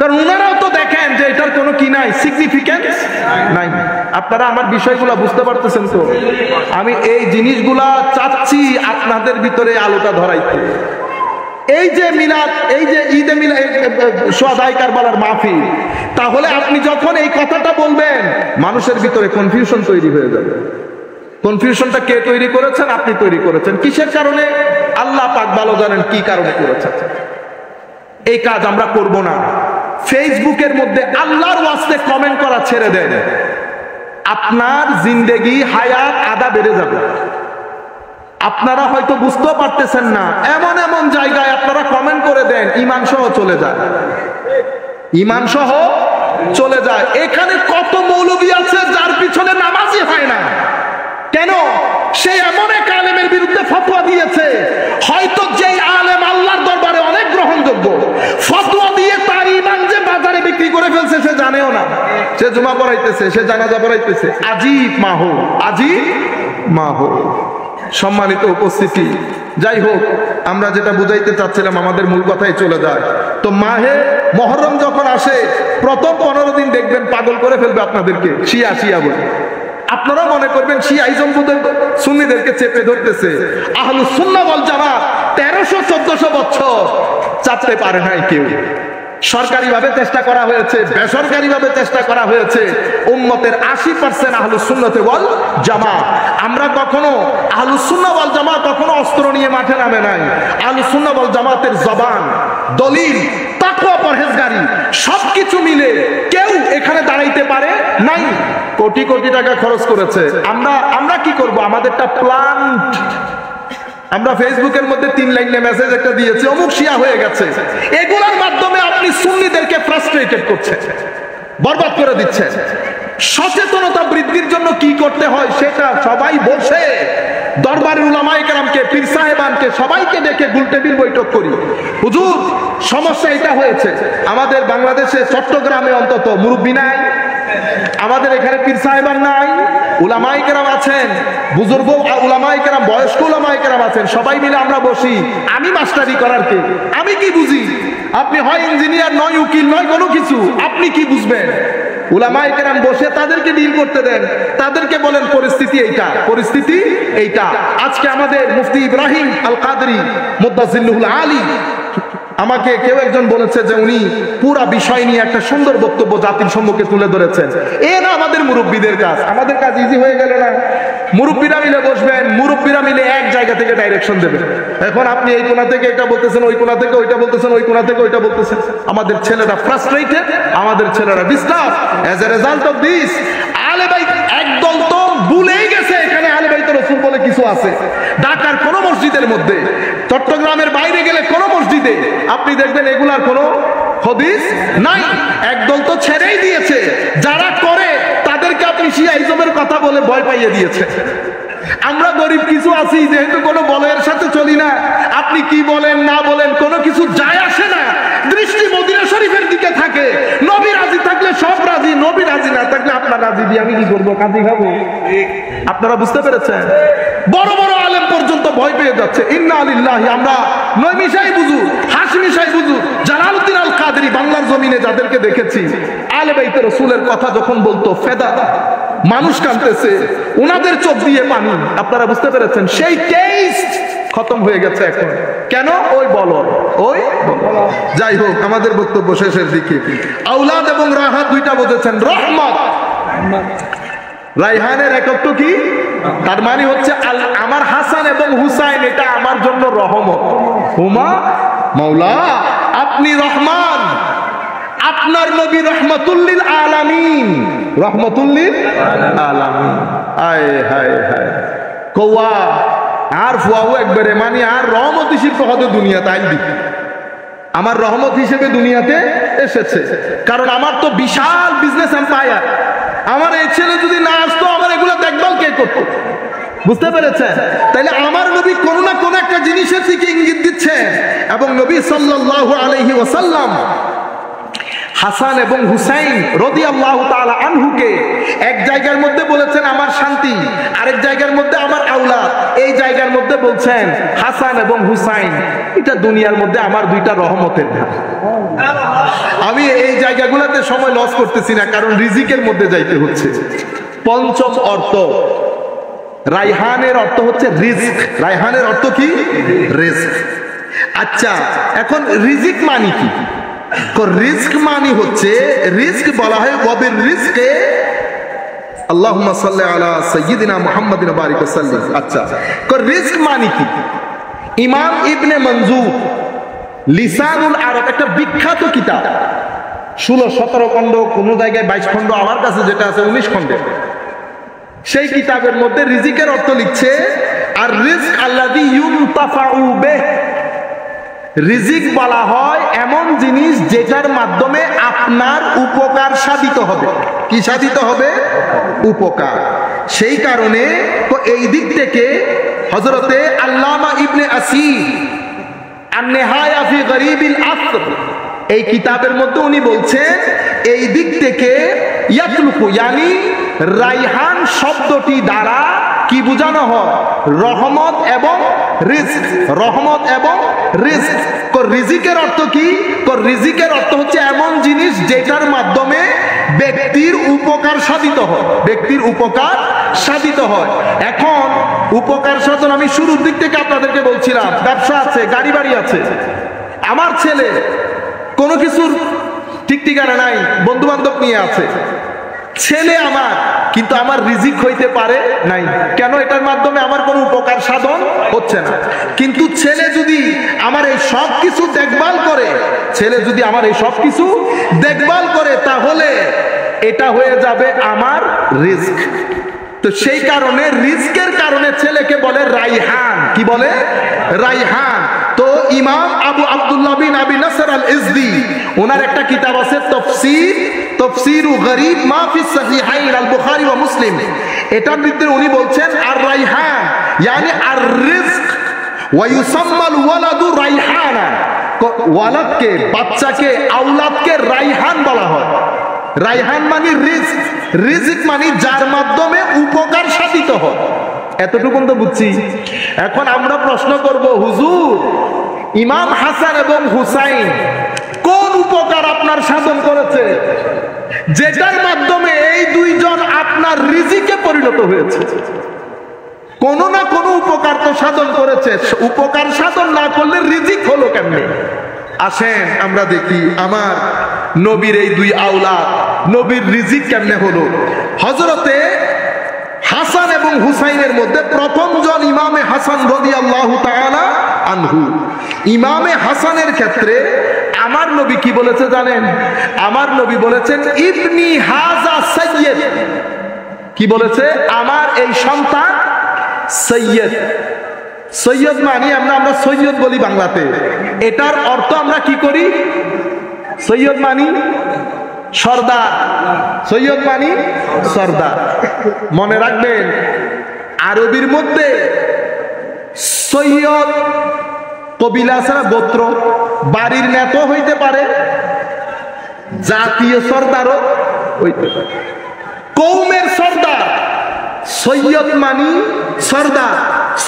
কারণ ওনারাও তো দেখেন যে এটার কোনো কি নাই, সিগনিফিকেন্স নাই। আপনারা আমার বিষয়গুলো বুঝতে পারতেছেন তো? আমি এই জিনিসগুলা চাচ্ছি আপনাদের ভিতরে আলোটা ধরাইতে। এই যে মিলাদ, এই যে ঈদে মিলাদ, শুহাদায়ে কারবালার মাহফিল, তাহলে আপনি যখন এই কথাটা বলবেন মানুষের ভিতরে কনফিউশন তৈরি হয়ে যাবে। কনফিউশনটা কে তৈরি করেছেন? আপনি তৈরি করেছেন। কিসের কারণে? আল্লাহ পাক ভালো জানেন কি কারণে করেছেন। এই কাজ আমরা করব না। ফেসবুকের মধ্যে আল্লাহর ওয়াস্তে কমেন্ট করা ছেড়ে দেন, আপনার জিন্দেগি হায়াত আদা বেড়ে যাবে। আপনারা হয়তো বুঝতেও পারতেছেন না, এমন এমন জায়গায় আপনারা কমেন্ট করে দেন ঈমান সহ চলে যায়, ঈমান সহ চলে যায়। এখানে কত মৌলবী আছে যার পিছনে নামাজই হয় না। কেন? সে এমন এক আলেমের বিরুদ্ধে ফতোয়া দিয়েছে, হয়তো যেই আলেম আল্লাহর দরবারে অনেক গ্রহণযোগ্য, ফতোয়া দিয়ে তার ঈমান যে বাজারে বিক্রি করে ফেলছে সে জানেও না। সে জুমা পড়াইতেছে, সে জানাজা পড়াইতেছে। আজীব মাহৌল, আজীব মাহৌল। সম্মানিত উপস্থিতি, যাই হোক, আমরা যেটা বুঝাইতে চাচ্ছিলাম আমাদের মূল কথায় চলে যায়। তো মাহে মহরম যখন আসে, প্রথম 15 দিন দেখবেন পাগল করে ফেলবে আপনাদেরকে, শিয়া শিয়া বলে। আপনারা মনে করবেন শিয়াইজম সুন্নিদেরকে চেপে ধরতেছে। আহলুস সুন্নাহ ওয়াল জামাত 1300-1400 বছর চাপতে পারে নাই কেউ। সরকারিভাবে চেষ্টা করা হয়েছে, বেসরকারিভাবে চেষ্টা করা হয়েছে। উম্মতের 80% আহলুস সুন্নাহ ওয়াল জামাত। আমরা কখনো আহলুস সুন্নাহ ওয়াল জামাত কখনো অস্ত্র নিয়ে মাঠে নামে নাই। আহলুস সুন্নাহ ওয়াল জামাতের জবান, দলিল, তাকওয়া, পরহেজগারি সবকিছু মিলে কেউ এখানে দাঁড়াইতে পারে নাই। কোটি কোটি টাকা খরচ করেছে। আমরা কি করব? আমাদেরটা প্ল্যান্ট। আমরা ফেসবুকের মধ্যে 3 লাইনে মেসেজ একটা দিয়েছি, অমুক শিয়া হয়ে গেছে। এগুলোর মাধ্যমে আপনি সুন্নিদেরকে ফ্রাস্ট্রেটেড করছেন, বরবাদ করে দিচ্ছেন। সচেতনতা বৃদ্ধির জন্য কি করতে হয় সেটা সবাই বসে দরবারের উলামায়ে কেরামকে, পীর সাহেবানকে সবাইকে ডেকে গোলটেবিল বৈঠক করি। হুজুর, সমস্যা এটা হয়েছে, আমাদের বাংলাদেশে চট্টগ্রামে অন্তত মুরব্বি নাই, আমাদের এখানে পীর সাহেবান নাই, উলামায়ে কেরাম আছেন, বুজুর্গ উলামায়ে কেরাম, বয়স্ক উলামায়ে কেরাম আছেন, সবাই মিলে আমরা বসি। আমি মাস্টারি করার কে? আমি কি বুঝি? আপনি হয় ইঞ্জিনিয়ার, নয় উকিল, নয় কোনো কিছু, আপনি কি বুঝবেন? উলামায়ে কেরাম বসে তাদেরকে ডিল করতে দেন, তাদেরকে বলেন পরিস্থিতি এইটা, পরিস্থিতি এইটা। আজকে আমাদের মুফতি ইব্রাহিম আল কাদরি মুদ্দাজিল্লুহুল আলী, আমাকে কেউ একজন বলেছে যে উনি পুরা বিষয় নিয়ে একটা সুন্দর বক্তব্য জাতির সম্মুখে তুলে ধরেছেন। এ না আমাদের মুরব্বীদের কাজ, আমাদের কাজ ইজি হয়ে গেল না? মুরব্বীরা মিলে বসবেন, মুরব্বীরা মিলে এক জায়গা থেকে ডাইরেকশন দেবেন। এখন আপনি এই কোণা থেকে এটা বলতেছেন, ওই কোণা থেকে ওইটা বলতেছেন, ওই কোণা থেকে ওইটা বলতেছেন। আমাদের ছেলেরা ফ্রাস্ট্রেটেড, আমাদের ছেলেরা disturb. As a result of this, আহলে বাইত একদল তো ভুলেই গেছে এখানে আহলে বাইত রাসূল বলে কিছু আছে। ঢাকার কোন মসজিদের মধ্যে, চট্টগ্রামের বাইরে গেলে কোন মসজিদে আপনি দেখবেন এগুলার কোনো হাদিস নাই। একদল তো ছেড়েই দিয়েছে, যারা করে তাদেরকে আপনি শিয়াইজমের কথা বলে ভয় পাইয়ে দিয়েছে। আমরা গরিব কিছু আছি, যেহেতু কোনো বলয়ের সাথে চলি না, আপনি কি বলেন না বলেন কোনো কিছু যায় আসে না। দৃষ্টি মদিনা শরীফের দিকে থাকে। নবী রাজি থাকলে সব রাজি, নবী রাজি না থাকলে আপনার রাজি দিয়ে আমি কি করবো? কাঁদি খাবো? আপনারা বুঝতে পেরেছেন? বড় বড় আলেম পর্যন্ত ভয় পেয়ে যাচ্ছে। ইন্না লিল্লাহি, আমরা নয় মিশাই বুঝু, হাসি মিশাই বুঝু। জালালউদ্দিন আল কাদরি বাংলার জমিনে যাদেরকে দেখেছি, আহলে বাইত রাসূলের কথা যখন বলতো ফেদা, মানুষ কাঁদতেছে, ওনাদের চোখ দিয়ে পানি। আপনারা বুঝতে পেরেছেন? সেই টেস্ট খতম হয়ে গেছে এখন। কেন? ওই বলো, ওই যাই হোক, আমাদের বক্তব্য শেষের দিকে। আওলাদ এবং রাহাত দুইটা বুঝেছেন। রহমত, রাইহানের একক কি? তার মানে হচ্ছে আমার হাসান এবং হুসাইন, এটা আমার জন্য রহমত। হুমা মাওলা, আপনি রহমান, আপনার নবী রহমাতুল্লিল আলামিন, রহমাতুল্লিল আলামিন। আয় হায় হায়, কওয়া আর ফুয়াও একবারে মানে আর রহমত হিসেবে হতে দুনিয়াতে আইবি, আমার রহমত হিসেবে দুনিয়াতে এসেছে। কারণ আমার তো বিশাল বিজনেস এম্পায়ার, আমার এই ছেলে যদি না আসতো আমার এগুলো দেখভাল কে করতো? বুঝতে পেরেছেন? তাইলে আমার নবী কোনো না কোনো একটা জিনিসের দিকে ইঙ্গিত দিচ্ছে। এবং নবী সাল্লাল্লাহু আলাইহি ওয়াসাল্লাম হাসান এবং হুসাইন রাদিয়াল্লাহু তাআলা আনহুকে এক জায়গার মধ্যে বলেছেন আমার শান্তি, আরেক জায়গার মধ্যে আমার আওলাদ, এই জায়গার মধ্যে বলছেন হাসান এবং হুসাইন এটা দুনিয়ার মধ্যে আমার দুইটা রহমতের ধার। আমি এই জায়গাগুলোতে সময় লস করতেছি না, কারণ রিজিকের মধ্যে যাইতে হচ্ছে। পঞ্চম অর্থ, রাইহানের অর্থ হচ্ছে রিজক। রাইহানের অর্থ কি? রিজক। আচ্ছা, এখন রিজিক মানে কি? রিজক মানে হচ্ছে, রিজক বলা হয় ওয়াবির রিজকে আল্লাহুম্মা সাল্লি আলা সাইয়্যিদিনা মুহাম্মাদিন ওয়া বারিক ওয়াসাল্লিম। আচ্ছা, রিজক মানে কি? ইমাম ইবনে মনজুর লিসানুল আরব একটা বিখ্যাত কিতাব, 16-17 খণ্ড, কোন জায়গায় 22 খণ্ড, আমার কাছে যেটা আছে 19 খণ্ডে, সেই কিতাবের মধ্যে রিজিকের অর্থ লিখছে আর রিজক আল্লাযী ইউনতাফাউ বিহি। রিজিক বলা হয় এমন জিনিস যেটার মাধ্যমে আপনার উপকার সাধিত হবে। কি সাধিত হবে? উপকার। সেই কারণে তো এই দিক থেকে হযরতে আল্লামা ইবনে আসির আন-নিহায়া ফি গরিবিল আসর এই কিতাবের মধ্যে উনি বলছেন এই দিক থেকে ইয়াতলুকু ইয়ানি রাইহান শব্দটি দ্বারা কি বোঝানো হয়? রহমত এবং রিজক। রহমত এবং রিজক। রিজিকের অর্থ কি? রিজিকের অর্থ হচ্ছে এমন জিনিস যেটার মাধ্যমে ব্যক্তির উপকার সাধিত হয়। ব্যক্তির উপকার সাধিত হয়। এখন উপকার সাধন আমি শুরুর দিক থেকে আপনাদেরকে বলছিলাম, ব্যবসা আছে, গাড়ি বাড়ি আছে, আমার ছেলে কোনো কিছুর ঠিক ঠিকানা নাই, বন্ধু বান্ধব নিয়ে আছে, ছেলে আমার, কিন্তু আমার রিজিক হইতে পারে নাই। কেন? এটার মাধ্যমে আমার কোনো উপকার সাধন হচ্ছে না। কিন্তু ছেলে যদি আমার এই সব কিছু দেখভাল করে, ছেলে যদি আমার এই সব কিছু দেখভাল করে, তাহলে এটা হয়ে যাবে আমার রিজক। তো সেই কারণে রিজকের কারণে ছেলেকে বলে রাইহান। কি বলে? রাইহান। তো ইমাম আবু আব্দুল্লাহ বিন আবি নাসর আল ইজদি ওনার একটা কিতাব আছে তাফসীর গরীব মা ফি সাহিহাইন আল বুখারী ওয়া মুসলিম, এটার ভিতরে উনি বলছেন আর রাইহান মানে আর রিজক ওয়া ইউসাম্মাল ওয়ালাদু রাইহানা। ওয়ালাদকে, বাচ্চাকে, আওলাদকে রাইহান বলা হয়। রাইহান মানে রিজক, রিজক মানে যার মাধ্যমে উপকার সাধিত হয়। এতটুকু তো বুঝছি। এখন আমরা প্রশ্ন করব, হুজুর ইমাম হাসান এবং হুসাইন কোন উপকার আপনার সাধন করেছে যেটার মাধ্যমে এই দুইজন আপনার রিজিকে পরিণত হয়েছে? কোন না কোন উপকার তো সাধন করেছে, উপকার সাধন না করলে রিজিক হলো কেমনে? আসেন আমরা দেখি আমার নবীর এই দুই আওলাদ, নবীর রিজিক কেমনে হলো। হযরতে হাসান এবং হুসাইনের মধ্যে প্রথম জন ইমামে হাসান রাদিয়াল্লাহু তাআলা আনহু। ইমামে হাসানের ক্ষেত্রে আমার নবী কি বলেছে জানেন? আমার নবী বলেছেন ইবনি হাজা সাইয়্যিদ। কি বলেছে? আমার এই সন্তান সৈয়দ। সৈয়দ মানে আমরা সৈয়দ বলি বাংলাতে, এটার অর্থ আমরা কি করি? সৈয়দ মানি সর্দার, সৈয়দ মানি সর্দার। মনে রাখবেন আরবির মধ্যে সৈয়দ কবিলা ছাড়া গোত্র, বাড়ির নেতা হইতে পারে, জাতীয় সর্দারও হইতে পারে, কৌমের সর্দার। সৈয়দ মানি সর্দার।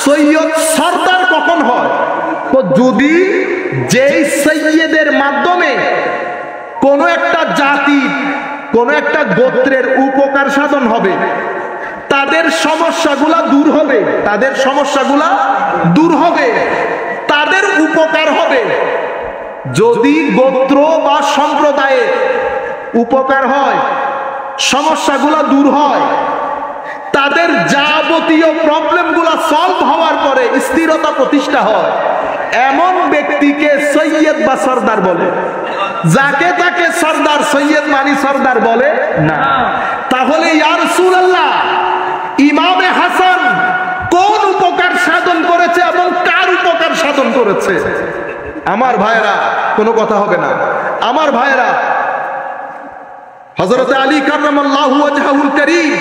সৈয়দ সর্দার কখন হয়? তো যদি যেই সৈয়দের মাধ্যমে কোন একটা জাতির, কোন একটা গোত্রের উপকার সাধন হবে, তাদের সমস্যাগুলা দূর হবে, তাদের সমস্যাগুলা দূর হবে, তাদের উপকার হবে। যদি গোত্র বা সম্প্রদায়ে উপকার হয়, সমস্যাগুলা দূর হয়, তাদের যাবতীয় প্রবলেমগুলো সলভ হওয়ার পরে স্থিরতা প্রতিষ্ঠা হয়, এমন ব্যক্তিকে সৈয়দ বা সর্দার বলে। যাকে তাকে সর্দার, সৈয়দ মানি সর্দার বলে না। তাহলে ইয়া রাসূলুল্লাহ ইমামে হাসান কোন উপকার সাধন করেছে এবং কার উপকার সাধন করেছে? আমার ভাইরা, কোনো কথা হবে না। আমার ভাইরা, হযরত আলী কাররামাল্লাহু ওয়াজহাহুল কারীম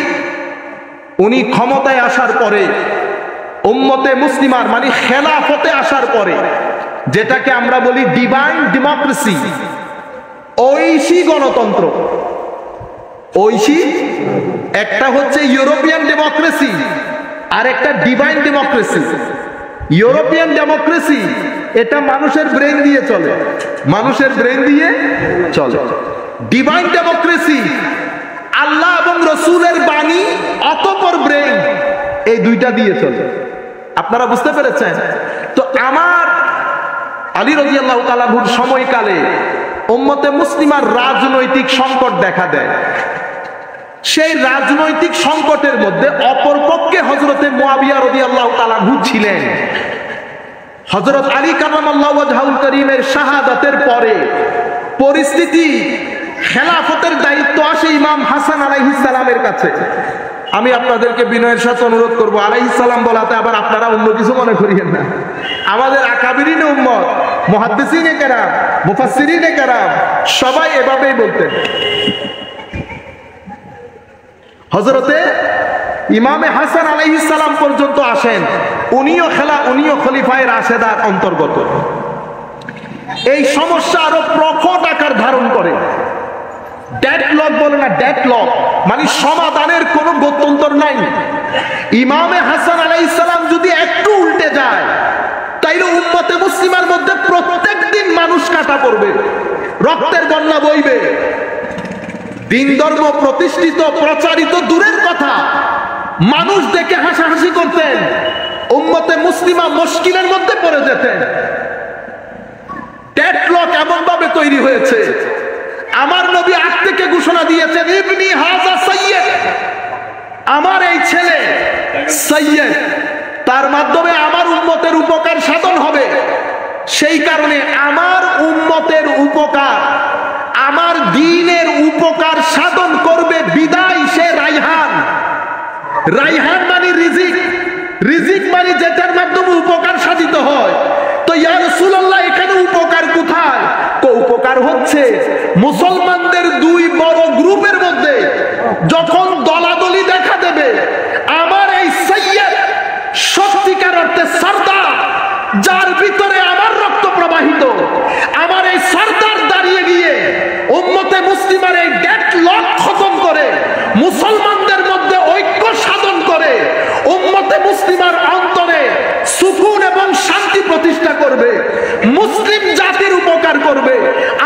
উনি ক্ষমতায় আসার পরে, উম্মতে মুসলিমার মানে খেলাফতে আসার পরে, যেটাকে আমরা বলি ডিভাইন ডেমোক্রেসি, ঐশী গণতন্ত্র। ঐশী একটা হচ্ছে ইউরোপিয়ান ডেমোক্রেসি আর একটা ডিভাইন ডেমোক্রেসি। ইউরোপিয়ান ডেমোক্রেসি এটা মানুষের ব্রেন দিয়ে চলে, মানুষের ব্রেন দিয়ে চলে। ডিভাইন ডেমোক্রেসি আল্লাহ এবং রসুলের বাণী অতঃপর ব্রেন, এই দুইটা দিয়ে চলে। আপনারা বুঝতে পেরেছেন? তো আমার আলী রাদিয়াল্লাহু তাআলা আনহুর সময়কালে উম্মতে মুসলিমার রাজনৈতিক সংকট দেখা দেয়। সেই রাজনৈতিক সংকটের মধ্যে অপরপক্ষে হযরতে মুআবিয়া রাদিয়াল্লাহু তাআলা আনহু ছিলেন। হযরত আলী কারামাল্লাহু ওয়াজহাহুল কারীমের শাহাদাতের পরে পরিস্থিতি, খেলাফতের দায়িত্ব আসে ইমাম হাসান আলাইহিস সালামের কাছে। আমি আপনাদেরকে বিনয়ের সাথে অনুরোধ করবো, আলাইহিস সালাম বলাতে আবার আপনারা অন্য কিছু মনে করিয়েন না। আমাদের আকাবিরিনে উম্মত, মুহাদ্দিসিনে কেরাম, মুফাসসিরিনে কেরাম সবাই এভাবেই বলতেন। হযরতে ইমামে হাসান আলাইহিস সালাম পর্যন্ত আসেন, উনিও খলিফায়ে রাশেদার অন্তর্গত। এই সমস্যা আরো প্রকট আকার ধারণ করে। ডেডলক বলে না, ডেডলক মানে সমাধানের কোনো গত্যন্তর নাই। ইমামে হাসান আলাইহিস সালাম যদি একটু উল্টে যায় তাইলে উম্মতে মুসলিমার মধ্যে প্রত্যেকদিন মানুষ কাটা পড়বে, রক্তের বন্যা বইবে। দিন ধর্ম প্রতিষ্ঠিত প্রচারিত দূরের কথা, মানুষ দেখে হাসাহাসি করতেন, উম্মতে মুসলিমা মুশকিলের মধ্যে পড়ে যেতেন। ডেডলক এমন ভাবে তৈরি হয়েছে, আমার নবী আজ থেকে ঘোষণা দিয়েছেন, ইবনি হাযা সাইয়্যিদ, আমার এই ছেলে সাইয়্যিদ, তার মাধ্যমে আমার উম্মতের উপকার সাধন হবে। সেই কারণে আমার উম্মতের উপকার, আমার দ্বীনের উপকার সাধন করবে বিদায় সে রাইহান। রাইহান মানে রিজিক, রিজিক মানে যেটার মাধ্যমে উপকার সাধিত হয়। তো ইয়া রাসূলুল্লাহ এখানে উপকার কোথায়? তো উপকার হচ্ছে মুসলমানদের দুই বড় গ্রুপের মধ্যে যখন দলাদলি দেখা দেবে, আমার এই সাইয়্যিদ সত্যিকার অর্থে সরদার, যার ভিতরে আমার রক্ত প্রবাহিত, আমার এই সরদার দাঁড়িয়ে গিয়ে উম্মতে মুসলিমার এই ডেডলক খতম করে, মুসলমানদের মধ্যে ঐক্য সাধন করে, উম্মতে মুসলিমার অন্তরে সুকুন এবং শান্তি প্রতিষ্ঠা করবে, মুসলিম জাতির উপকার করবে,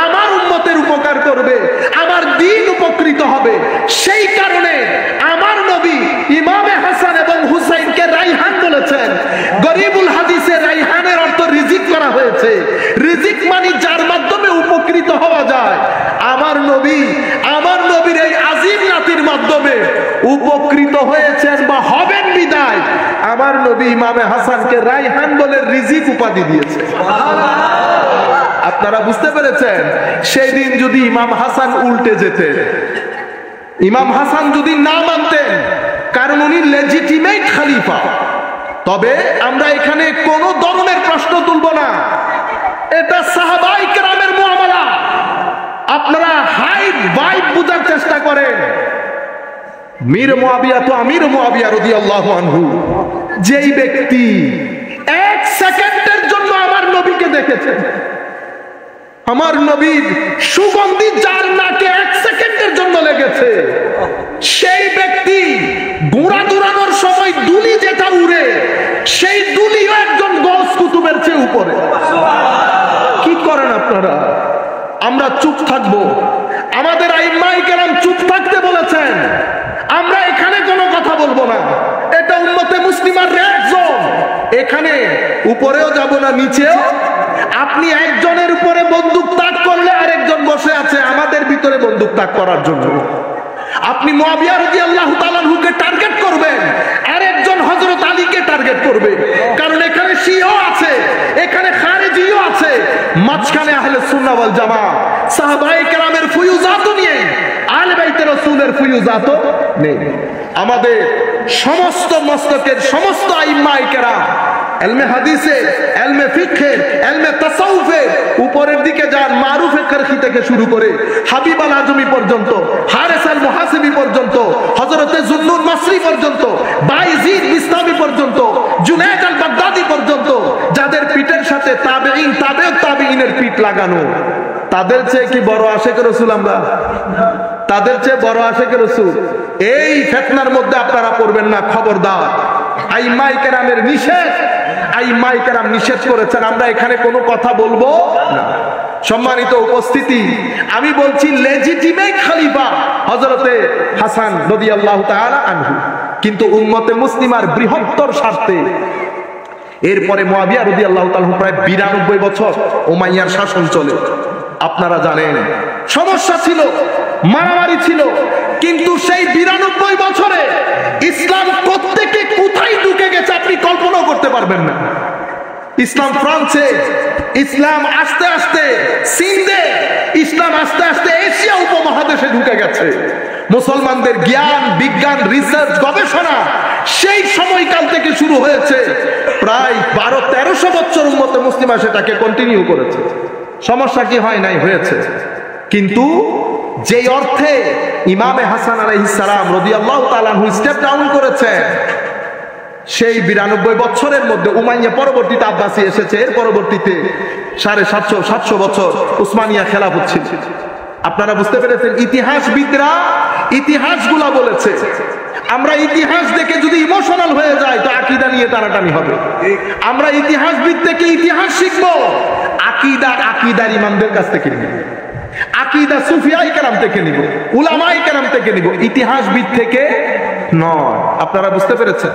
আমার উম্মতের উপকার করবে, আমার দ্বীন উপকৃত হবে। সেই কারণে আমার নবী ইমামে হাসান এবং হুসাইনকে রাইহান বলেছেন। গরিবুল হাদিসে রাইহানের অর্থ রিজিক করা হয়েছে। রিজিক মানে যার মাধ্যমে উপকৃত হওয়া যায়। আমার নবীর এই আজিম নাতির মাধ্যমে উপকৃত হয়েছেন বা হবেন বিদায় আমার নবী ইমামে হাসানকে রাইহান বলে রিজিক উপাধি দিয়েছে। আপনারা বুঝতে পেরেছেন? সেই দিন যদি ইমাম হাসান উল্টে যেতেন, ইমাম হাসান যদি না মানতেন, কারণ উনি লেজিটিমেট খলিফা, তবে আমরা এখানে কোন ধরনের প্রশ্ন তুলব না। এটা সাহাবায়ে কেরামের মুআমালা। আপনারা হাইট ভাইব বুঝার চেষ্টা করেন। মীর মুআবিয়া তো আমির মুআবিয়া রাদিয়াল্লাহু আনহু, যেই ব্যক্তি এক সেকেন্ডের জন্য আমার নবীকে দেখেছেন, আমার নবীর সুগন্ধি যার নাকে এক সেকেন্ডের জন্য লেগেছে, সেই ব্যক্তি ঘোড়া দৌড়ানোর সময় দুলি যেটা উড়ে, সেই দুলিও একজন গৌস কুতুবের চেয়ে উপরে। কি করেন আপনারা? আমরা চুপ থাকবো? আমাদের আইম্মায়ে কেরাম চুপ থাকতে বলেছেন, আমরা এখানে কোনো কথা বলবো না। এটা উম্মতে মুসলিমার রেড জোন, এখানে উপরেও যাব না, নিচেও। আপনি একজনের উপরে বন্দুক তাক করলে আরেকজন বসে আছে আমাদের ভিতরে বন্দুক তাক করার জন্য। আপনি মুআবিয়া রাদিয়াল্লাহু তাআলা আনহুকে টার্গেট করবেন, আরেকজন হযরত আলীকে টার্গেট করবে, কারণ এখানে শিয়া আছে, এখানে খারিজিও আছে, মাঝখানে আহলে সুন্নাহ ওয়াল জামাত, সাহাবায়ে কেরামের ফুয়ুজাত নিয়ে আহলে বাইতে রাসূলের ফুয়ুজাত নেই। আমাদের সমস্ত মস্তকের সমস্ত আইম্মায়ে কেরাম ইলমে হাদিসে, ইলমে ফিকহে, ইলমে তাসাউফে উপরের দিকে যান, মারুফে কারখি থেকে শুরু করে হাবিব আল আজমি পর্যন্ত, হারিস আল মুহাসিবি পর্যন্ত, হযরতে জুন্নুন মাসরি পর্যন্ত, বাইজিদ বিস্তামি পর্যন্ত, জুনাইদ আল বাগদাদি পর্যন্ত, যাদের পিঠের সাথে সাথে তাবেঈন তাবেঈনের পিঠ লাগানো। তাদের চেয়ে কি বড় আশেক রাসূল আমরা? তাদের চেয়ে বড় আশেক রাসূল? এই ফিতনার মধ্যে আপনারা পড়বেন না, খবরদার। আইম্মায়ে কেরামের নিষেধ, আইম্মায়ে কেরাম নিষেধ করেছেন, আমরা এখানে কোনো কথা বলবো না। সম্মানিত উপস্থিতি, আমি বলছি লেজিটিমেট খলিফা হযরতে হাসান রাদিয়াল্লাহু তাআলা আনহু, কিন্তু উম্মতে মুসলিমার বৃহত্তর স্বার্থে এরপরে মুয়াবিয়া রাদিয়াল্লাহু তাআলা প্রায় 92 বছর উমাইয়ার শাসন চলে। আপনারা জানেন সমস্যা ছিল, মারামারি ছিল, কিন্তু সেই 92 বছরে ইসলাম প্রত্যেকে কোথায় ঢুকে গেছে আপনি কল্পনাও করতে পারবেন না। ইসলাম ফ্রান্সে, ইসলাম আস্তে আস্তে সিন্ধে, ইসলাম আস্তে আস্তে এশিয়া উপমহাদেশে ঢুকে গেছে। মুসলমানদের জ্ঞান, বিজ্ঞান, রিসার্চ, গবেষণা সেই সময়কাল থেকে শুরু হয়েছে। প্রায় 1200-1300 বছর উম্মতে মুসলিমা সেটাকে কন্টিনিউ করেছে। সমস্যা কি হয় নাই? হয়েছে। কিন্তু যে অর্থে ইমামে হাসান আলাইহিস সালাম রাদিয়াল্লাহু তাআলা আনহু স্টেপ ডাউন করেছেন, সেই 92 বছরের মধ্যে উমাইয়া পরবর্তীতে আব্বাসী এসেছে, এর পরবর্তীতে 750 বছর উসমানিয়া খেলাফত ছিল। আপনারা বুঝতে পেরেছেন? ইতিহাসবিদরা ইতিহাসগুলা বলেছে। আমরা ইতিহাস দেখে যদি ইমোশনাল হয়ে যায় তো আকীদা নিয়ে টানাটানি হবে। আমরা ইতিহাসবিদ থেকে ইতিহাস শিখবো, আকীদা আকীদার ইমামদের কাছ থেকে নিব, আকীদা সুফিয়ায়ে কেরাম থেকে নিব, উলামায়ে কেরাম থেকে নিব, ইতিহাসবিদ থেকে নয়। আপনারা বুঝতে পেরেছেন?